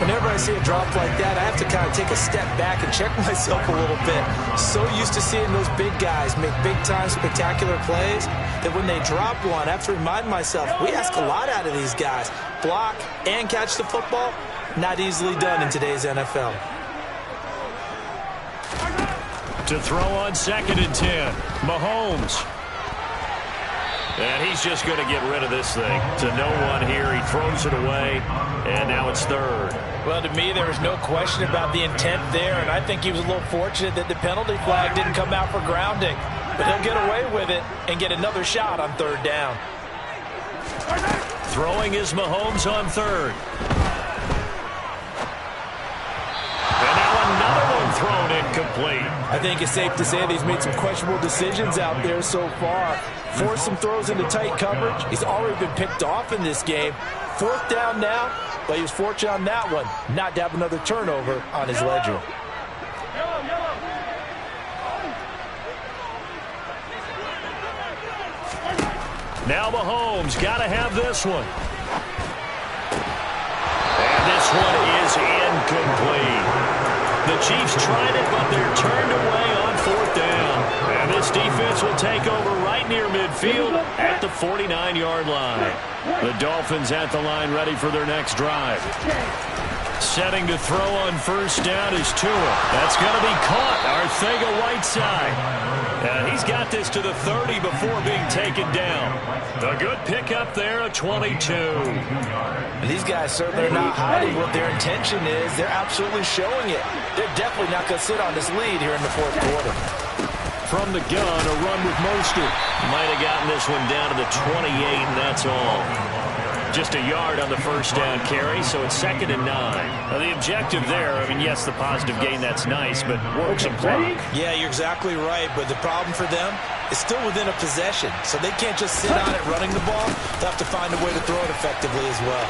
Whenever I see a drop like that, I have to kind of take a step back and check myself a little bit. So used to seeing those big guys make big-time spectacular plays that when they drop one, I have to remind myself, we ask a lot out of these guys. Block and catch the football, not easily done in today's NFL. To throw on second and 10, Mahomes. And he's just going to get rid of this thing. To no one here. He throws it away, and now it's third. Well, to me, there was no question about the intent there, and I think he was a little fortunate that the penalty flag didn't come out for grounding. But he'll get away with it and get another shot on third down. Throwing is Mahomes on third. And now another one thrown incomplete. I think it's safe to say that he's made some questionable decisions out there so far. Forced some throws into tight coverage. He's already been picked off in this game. Fourth down now, but he was fortunate on that one not to have another turnover on his ledger. Now Mahomes got to have this one. And this one is incomplete. The Chiefs tried it, but they're turned away on fourth down. And this defense will take over right near midfield at the 49-yard line. The Dolphins at the line ready for their next drive. Setting to throw on first down is Tua. That's going to be caught. Arcega-Whiteside. He's got this to the 30 before being taken down. A good pickup there, a 22. And these guys certainly are not hiding what their intention is. They're absolutely showing it. They're definitely not going to sit on this lead here in the fourth quarter. From the gun, a run with Mostert. Might have gotten this one down to the 28, and that's all. Just a yard on the first down carry, so it's 2nd and 9. Now, the objective there, I mean, yes, the positive gain, that's nice, but work some clock. Yeah, you're exactly right, but the problem for them is still within a possession, so they can't just sit on it running the ball. They'll have to find a way to throw it effectively as well.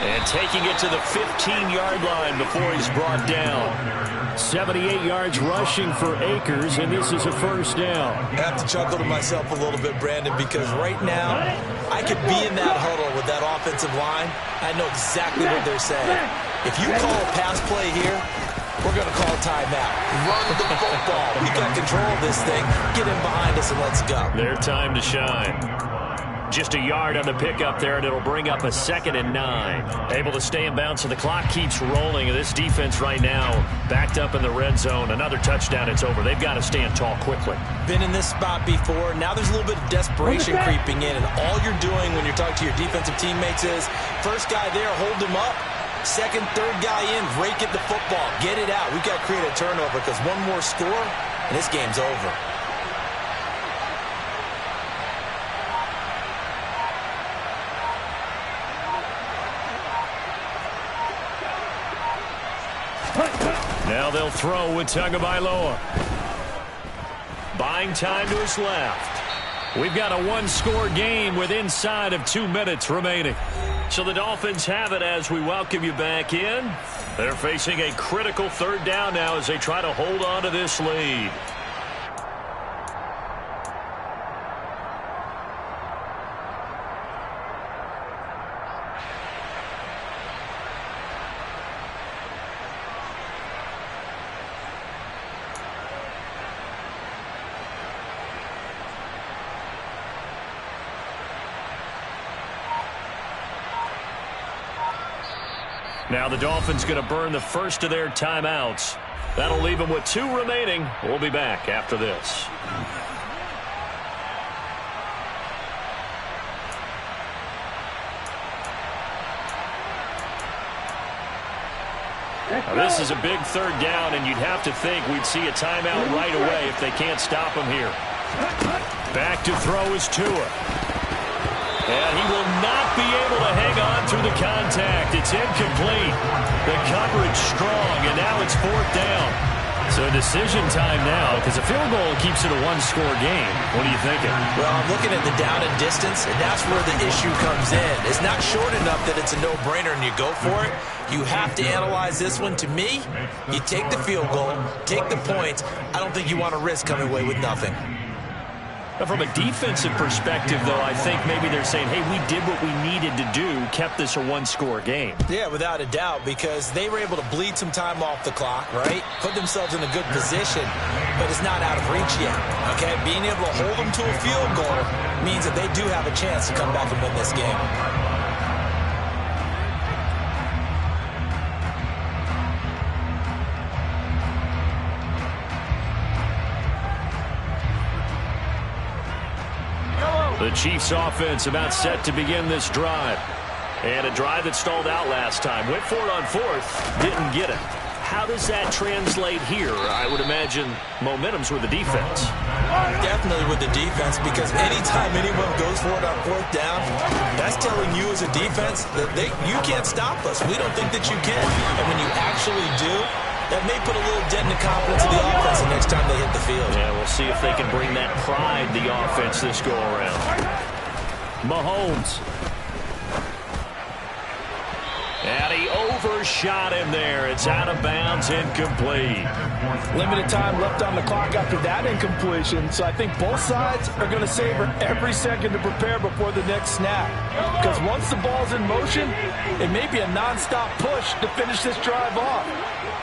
And taking it to the 15-yard line before he's brought down. 78 yards rushing for Akers, and this is a first down. I have to chuckle to myself a little bit, Brandon, because right now I could be in that huddle with that offensive line. I know exactly what they're saying. If you call a pass play here, we're going to call timeout. Run the football. We got control of this thing. Get in behind us and let's go. Their time to shine. Just a yard on the pickup there, and it'll bring up a 2nd and 9. Able to stay in bounds, so the clock keeps rolling. This defense right now backed up in the red zone. Another touchdown, it's over. They've got to stand tall quickly. Been in this spot before. Now there's a little bit of desperation creeping in, and all you're doing when you're talking to your defensive teammates is, first guy there, hold him up. Second, third guy in, rake at the football. Get it out. We've got to create a turnover because one more score, and this game's over. Now they'll throw with Tagovailoa. Buying time to his left. We've got a one-score game with inside of 2 minutes remaining. So the Dolphins have it as we welcome you back in. They're facing a critical third down now as they try to hold on to this lead. Now the Dolphins going to burn the first of their timeouts. That'll leave them with 2 remaining. We'll be back after this. Now this is a big third down, and you'd have to think we'd see a timeout right away if they can't stop him here. Back to throw is Tua. And he will not be able to hang on through the contact. It's incomplete. The coverage strong, and now it's 4th down. So decision time now, because a field goal keeps it a one-score game. What are you thinking? Well, I'm looking at the down and distance, and that's where the issue comes in. It's not short enough that it's a no-brainer and you go for it. You have to analyze this one. To me, you take the field goal, take the points. I don't think you want to risk coming away with nothing. From a defensive perspective, though, I think maybe they're saying, hey, we did what we needed to do, kept this a one-score game. Yeah, without a doubt, because they were able to bleed some time off the clock, right? Put themselves in a good position, but it's not out of reach yet, okay? Being able to hold them to a field goal means that they do have a chance to come back and win this game. The Chiefs offense about set to begin this drive. And a drive that stalled out last time. Went for it on 4th, didn't get it. How does that translate here? I would imagine momentum's with the defense. Definitely with the defense, because anytime anyone goes for it on 4th down, that's telling you as a defense that you can't stop us. We don't think that you can. And when you actually do, that may put a little dent in the confidence of the offense the next time they hit the field. Yeah, we'll see if they can bring that pride, the offense, this go-around. Mahomes. And he overshot him there. It's out of bounds, incomplete. Limited time left on the clock after that incompletion, so I think both sides are going to savor every second to prepare before the next snap. Because once the ball's in motion, it may be a nonstop push to finish this drive off.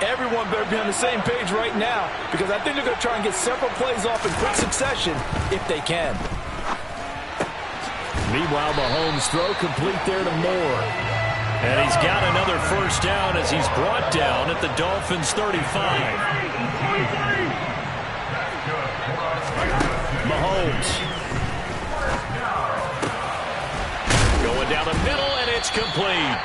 everyone better be on the same page right now because I think they're going to try and get several plays off in quick succession if they can. Meanwhile, Mahomes' throw complete there to Moore. And he's got another first down as he's brought down at the Dolphins' 35. Mahomes. Going down the middle, and it's complete.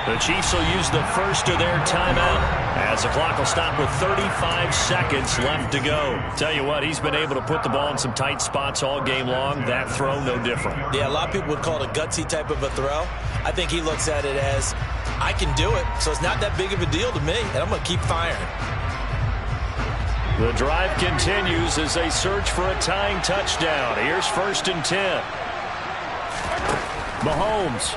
The Chiefs will use the first of their timeout as the clock will stop with 35 seconds left to go. Tell you what, he's been able to put the ball in some tight spots all game long. That throw, no different. Yeah, a lot of people would call it a gutsy type of a throw. I think he looks at it as, I can do it, so it's not that big of a deal to me, and I'm going to keep firing. The drive continues as they search for a tying touchdown. Here's 1st and 10. Mahomes.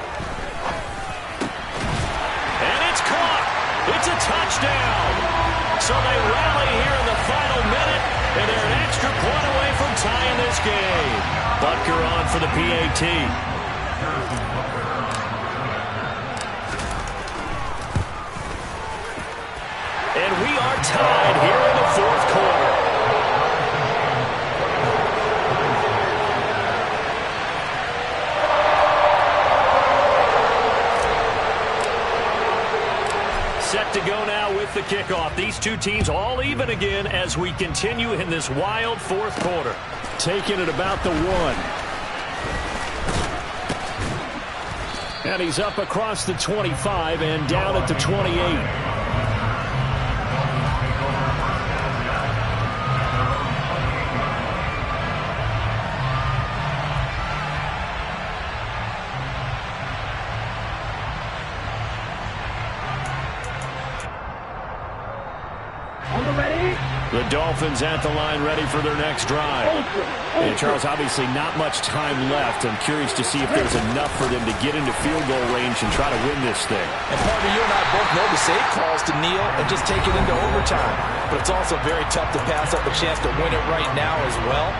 It's caught. It's a touchdown. So they rally here in the final minute, and they're an extra point away from tying this game. Butker on for the PAT. And we are tied here in the 4th quarter. Set to go now with the kickoff. These two teams all even again as we continue in this wild 4th quarter. Taking it about the 1. And he's up across the 25 and down at the 28. The Dolphins at the line ready for their next drive. And Charles, obviously not much time left. I'm curious to see if there's enough for them to get into field goal range and try to win this thing. And partner, you and I both know the save calls to kneel and just take it into overtime. But it's also very tough to pass up a chance to win it right now as well.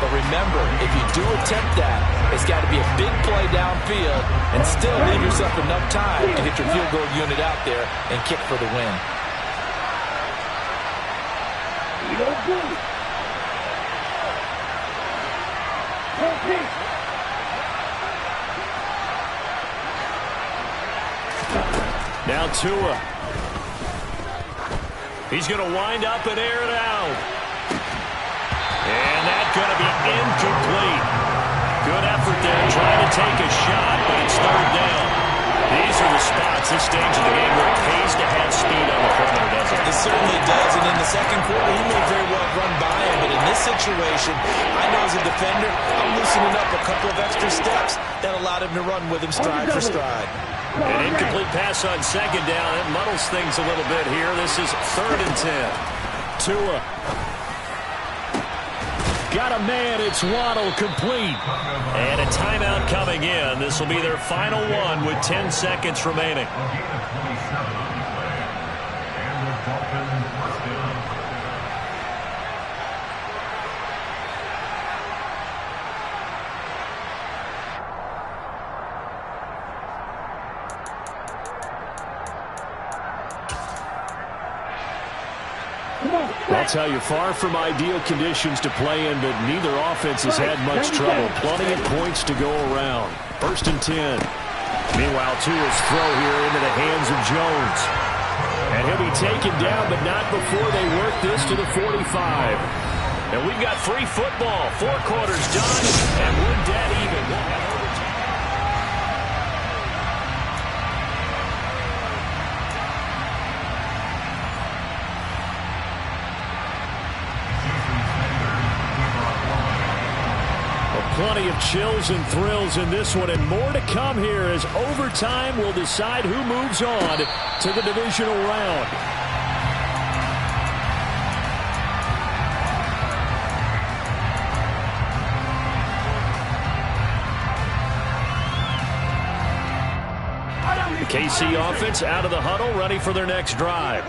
But remember, if you do attempt that, it's got to be a big play downfield and still leave yourself enough time to get your field goal unit out there and kick for the win. Now Tua. He's going to wind up and air it out. And that's going to be incomplete. Good effort there trying to take a shot, but it's 3rd down. These are the spots this stage of the game where it pays to have speed on the perimeter, doesn't it? It certainly does, and in the 2nd quarter, he may very well run by him, but in this situation, I know as a defender, I'm loosening up a couple of extra steps that allowed him to run with him stride for stride. An incomplete pass on 2nd down. It muddles things a little bit here. This is 3rd and 10. Tua. Got a man. It's Waddle complete. And a timeout coming in. This will be their final one with 10 seconds remaining. I'll tell you, far from ideal conditions to play in, but neither offense has had much trouble. Plenty of points to go around. 1st and 10. Meanwhile, Tua's throw here into the hands of Jones. And he'll be taken down, but not before they work this to the 45. And we've got free football. 4 quarters done, and we're dead even. Plenty of chills and thrills in this one, and more to come here as overtime will decide who moves on to the divisional round. The KC offense out of the huddle, ready for their next drive.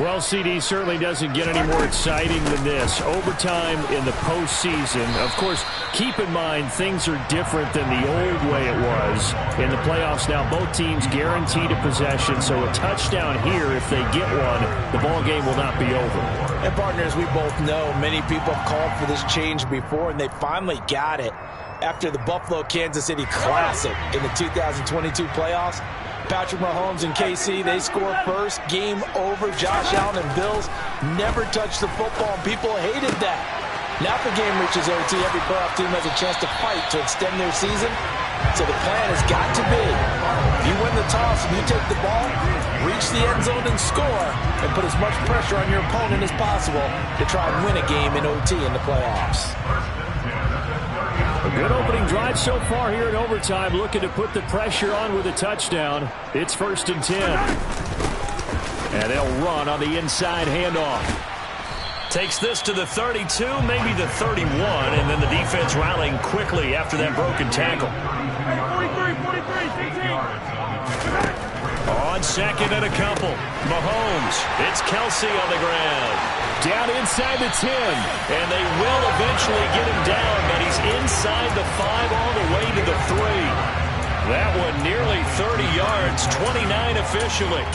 Well, CD certainly doesn't get any more exciting than this. Overtime in the postseason. Of course, keep in mind things are different than the old way it was. In the playoffs now, both teams guaranteed a possession, so a touchdown here, if they get one, the ball game will not be over. And partners, we both know many people have called for this change before, and they finally got it. After the Buffalo-Kansas City Classic in the 2022 playoffs, Patrick Mahomes and KC, they score first. Game over. Josh Allen and Bills never touched the football, and people hated that. Now if the game reaches OT, every playoff team has a chance to fight to extend their season. So the plan has got to be, if you win the toss and you take the ball, reach the end zone and score, and put as much pressure on your opponent as possible to try and win a game in OT in the playoffs. A good opening drive so far here in overtime, looking to put the pressure on with a touchdown. It's 1st and 10. And they'll run on the inside handoff. Takes this to the 32, maybe the 31, and then the defense rallying quickly after that broken tackle. 43, on second and a couple. Mahomes, it's Kelsey on the ground. Down inside the 10, and they will eventually get him down, but he's inside the 5 all the way to the 3. That one nearly 30 yards, 29 officially.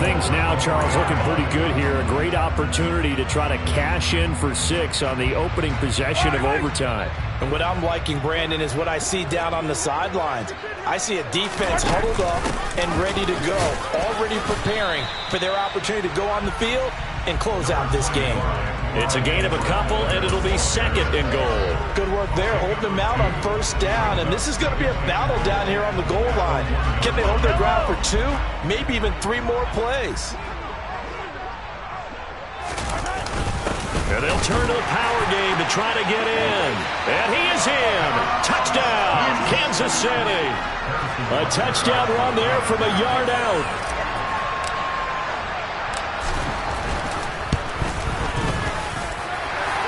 Things now, Charles, looking pretty good here. A great opportunity to try to cash in for 6 on the opening possession of overtime. And what I'm liking, Brandon, is what I see down on the sidelines. I see a defense huddled up and ready to go, already preparing for their opportunity to go on the field and close out this game. It's a gain of a couple, and it'll be 2nd and goal. Good work there, holding them out on 1st down, and this is going to be a battle down here on the goal line. Can they hold their ground for 2, maybe even 3 more plays? And they'll turn to the power game to try to get in. And he is in. Touchdown, Kansas City. A touchdown run there from a yard out.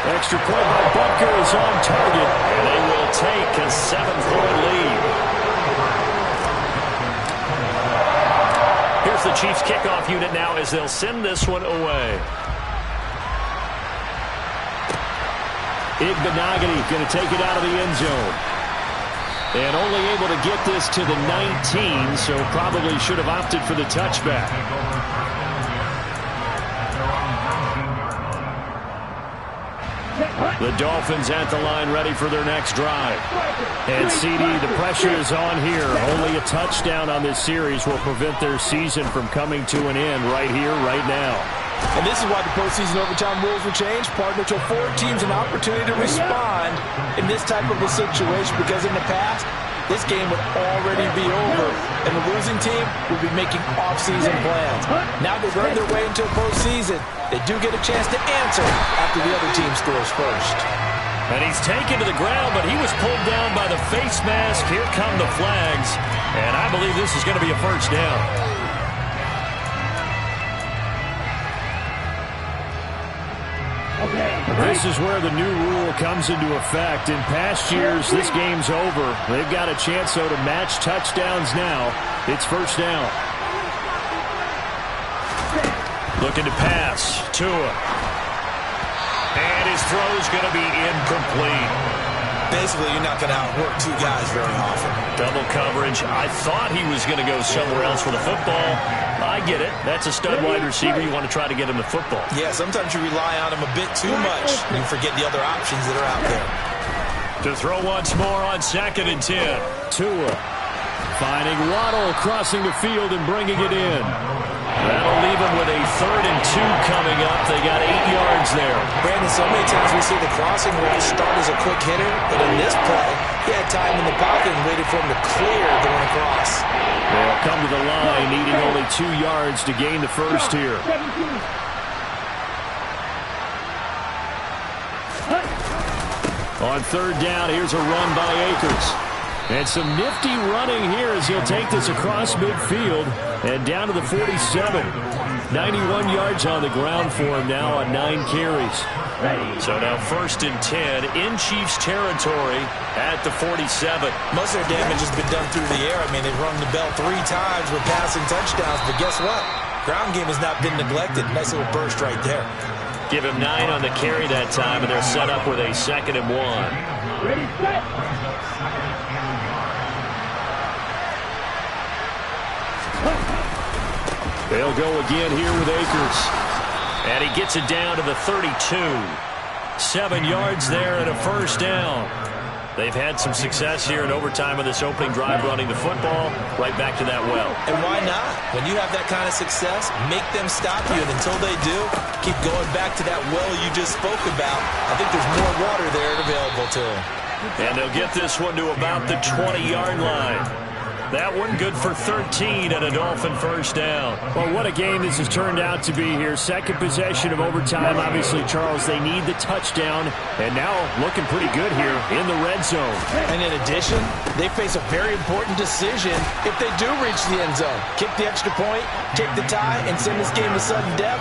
Extra point by Butker is on target, and they will take a 7-point lead. Here's the Chiefs kickoff unit now as they'll send this one away. Igbenogany going to take it out of the end zone. And only able to get this to the 19, so probably should have opted for the touchback. The Dolphins at the line ready for their next drive. And CD, the pressure is on here. Only a touchdown on this series will prevent their season from coming to an end right here, right now. And this is why the postseason overtime rules were changed, partner, to afford teams an opportunity to respond in this type of a situation, because in the past, this game would already be over, and the losing team would be making off-season plans. Now they've earned their way into a postseason. They do get a chance to answer after the other team scores first. And he's taken to the ground, but he was pulled down by the face mask. Here come the flags, and I believe this is going to be a 1st down. This is where the new rule comes into effect. In past years, this game's over. They've got a chance, though, to match touchdowns now. It's 1st down. Looking to pass. Tua. And his throw's going to be incomplete. Basically, you're not going to outwork 2 guys very often. Double coverage. I thought he was going to go somewhere else for the football. I get it. That's a stud wide receiver. You want to try to get him the football. Yeah, sometimes you rely on him a bit too much. You forget the other options that are out there. To throw once more on 2nd and 10. Tua finding Waddle, crossing the field and bringing it in. That'll leave him with a 3rd and 2 coming up. They got 8 yards there. Brandon, so many times we see the crossing route start as a quick hitter, but in this play, he had time in the pocket and waited for him to clear going across. They'll come to the line, needing only 2 yards to gain the 1st here. On 3rd down, here's a run by Akers. And some nifty running here as he'll take this across midfield and down to the 47. 91 yards on the ground for him now on 9 carries. So now 1st and 10 in Chiefs territory at the 47. Most of their damage has been done through the air. I mean, they've rung the bell 3 times with passing touchdowns, but guess what? Ground game has not been neglected. Nice little burst right there. Give him 9 on the carry that time, and they're set up with a 2nd and 1. Ready, set. They'll go again here with Akers. And he gets it down to the 32. 7 yards there and a first down. They've had some success here in overtime of this opening drive running the football. Right back to that well. And why not? When you have that kind of success, make them stop you. And until they do, keep going back to that well you just spoke about. I think there's more water there available to them. And they'll get this one to about the 20-yard line. That one good for 13 and a Dolphin first down. Well, what a game this has turned out to be here. Second possession of overtime. Obviously, Charles, they need the touchdown. And now looking pretty good here in the red zone. And in addition, they face a very important decision if they do reach the end zone. Kick the extra point, take the tie, and send this game to sudden death.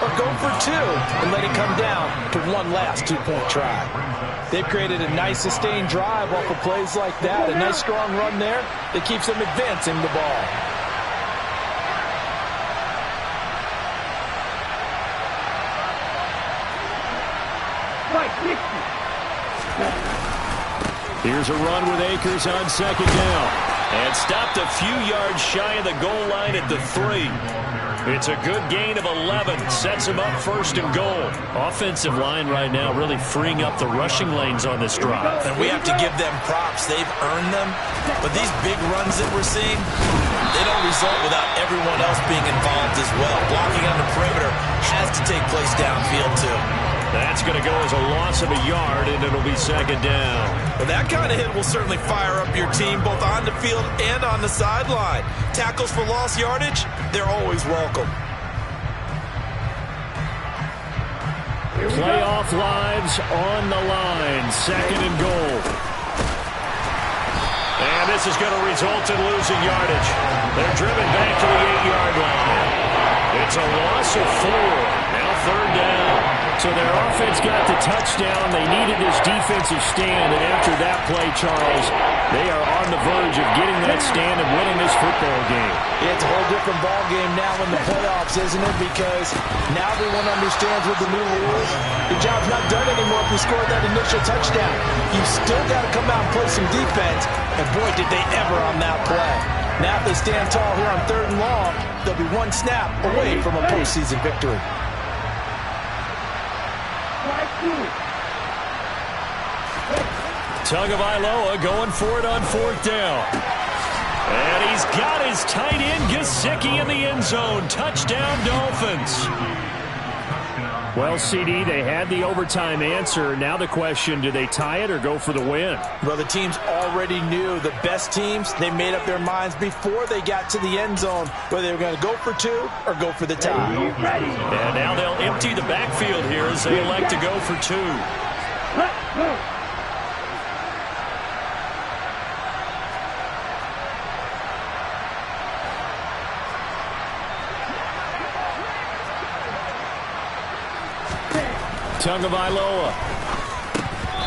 Or go for 2 and let it come down to one last 2-point try. They've created a nice sustained drive off of plays like that. A nice strong run there that keeps them advancing the ball. Here's a run with Akers on 2nd down. And stopped a few yards shy of the goal line at the 3. It's a good gain of 11. Sets him up 1st and goal. Offensive line right now really freeing up the rushing lanes on this drive. And we have to give them props. They've earned them. But these big runs that we're seeing, they don't result without everyone else being involved as well. Blocking on the perimeter has to take place downfield too. That's going to go as a loss of a yard, and it'll be 2nd down. Well, that kind of hit will certainly fire up your team both on the field and on the sideline. Tackles for lost yardage, they're always welcome. Playoff lives on the line. 2nd and goal. And this is going to result in losing yardage. They're driven back to the 8-yard line. It's a loss of 4. Now 3rd down. So their offense got the touchdown. They needed this defensive stand. And after that play, Charles, they are on the verge of getting that stand and winning this football game. It's a whole different ball game now in the playoffs, isn't it? Because now everyone understands with the new rules, the job's not done anymore if you scored that initial touchdown. You still got to come out and play some defense. And boy, did they ever on that play. Now if they stand tall here on 3rd and long, they'll be one snap away from a postseason victory. Tagovailoa going for it on 4th down. And he's got his tight end Gesicki in the end zone. Touchdown, Dolphins. Well, CD, they had the overtime answer. Now the question, do they tie it or go for the win? Well, the teams already knew. The best teams, they made up their minds before they got to the end zone whether they were going to go for 2 or go for the tie. And now they'll empty the backfield here as they elect to go for 2. Tagovailoa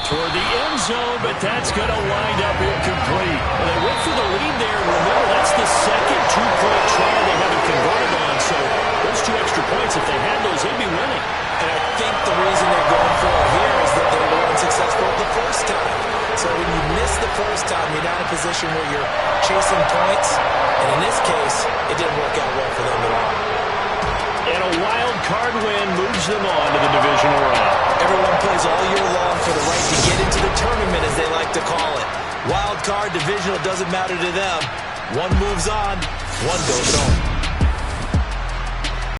toward the end zone, but that's going to wind up incomplete. Well, they went for the lead there. Remember, that's the second 2-point try they haven't converted on, so those 2 extra points, if they had those, they'd be winning. And I think the reason they're going for it here is that they were unsuccessful the first time. So when you miss the first time, you're now in a position where you're chasing points, and in this case, it didn't work out well for them at all. And a wild card win moves them on to the divisional round. Everyone plays all year long for the right to get into the tournament, as they like to call it. Wild card, divisional, doesn't matter to them. One moves on, one goes home.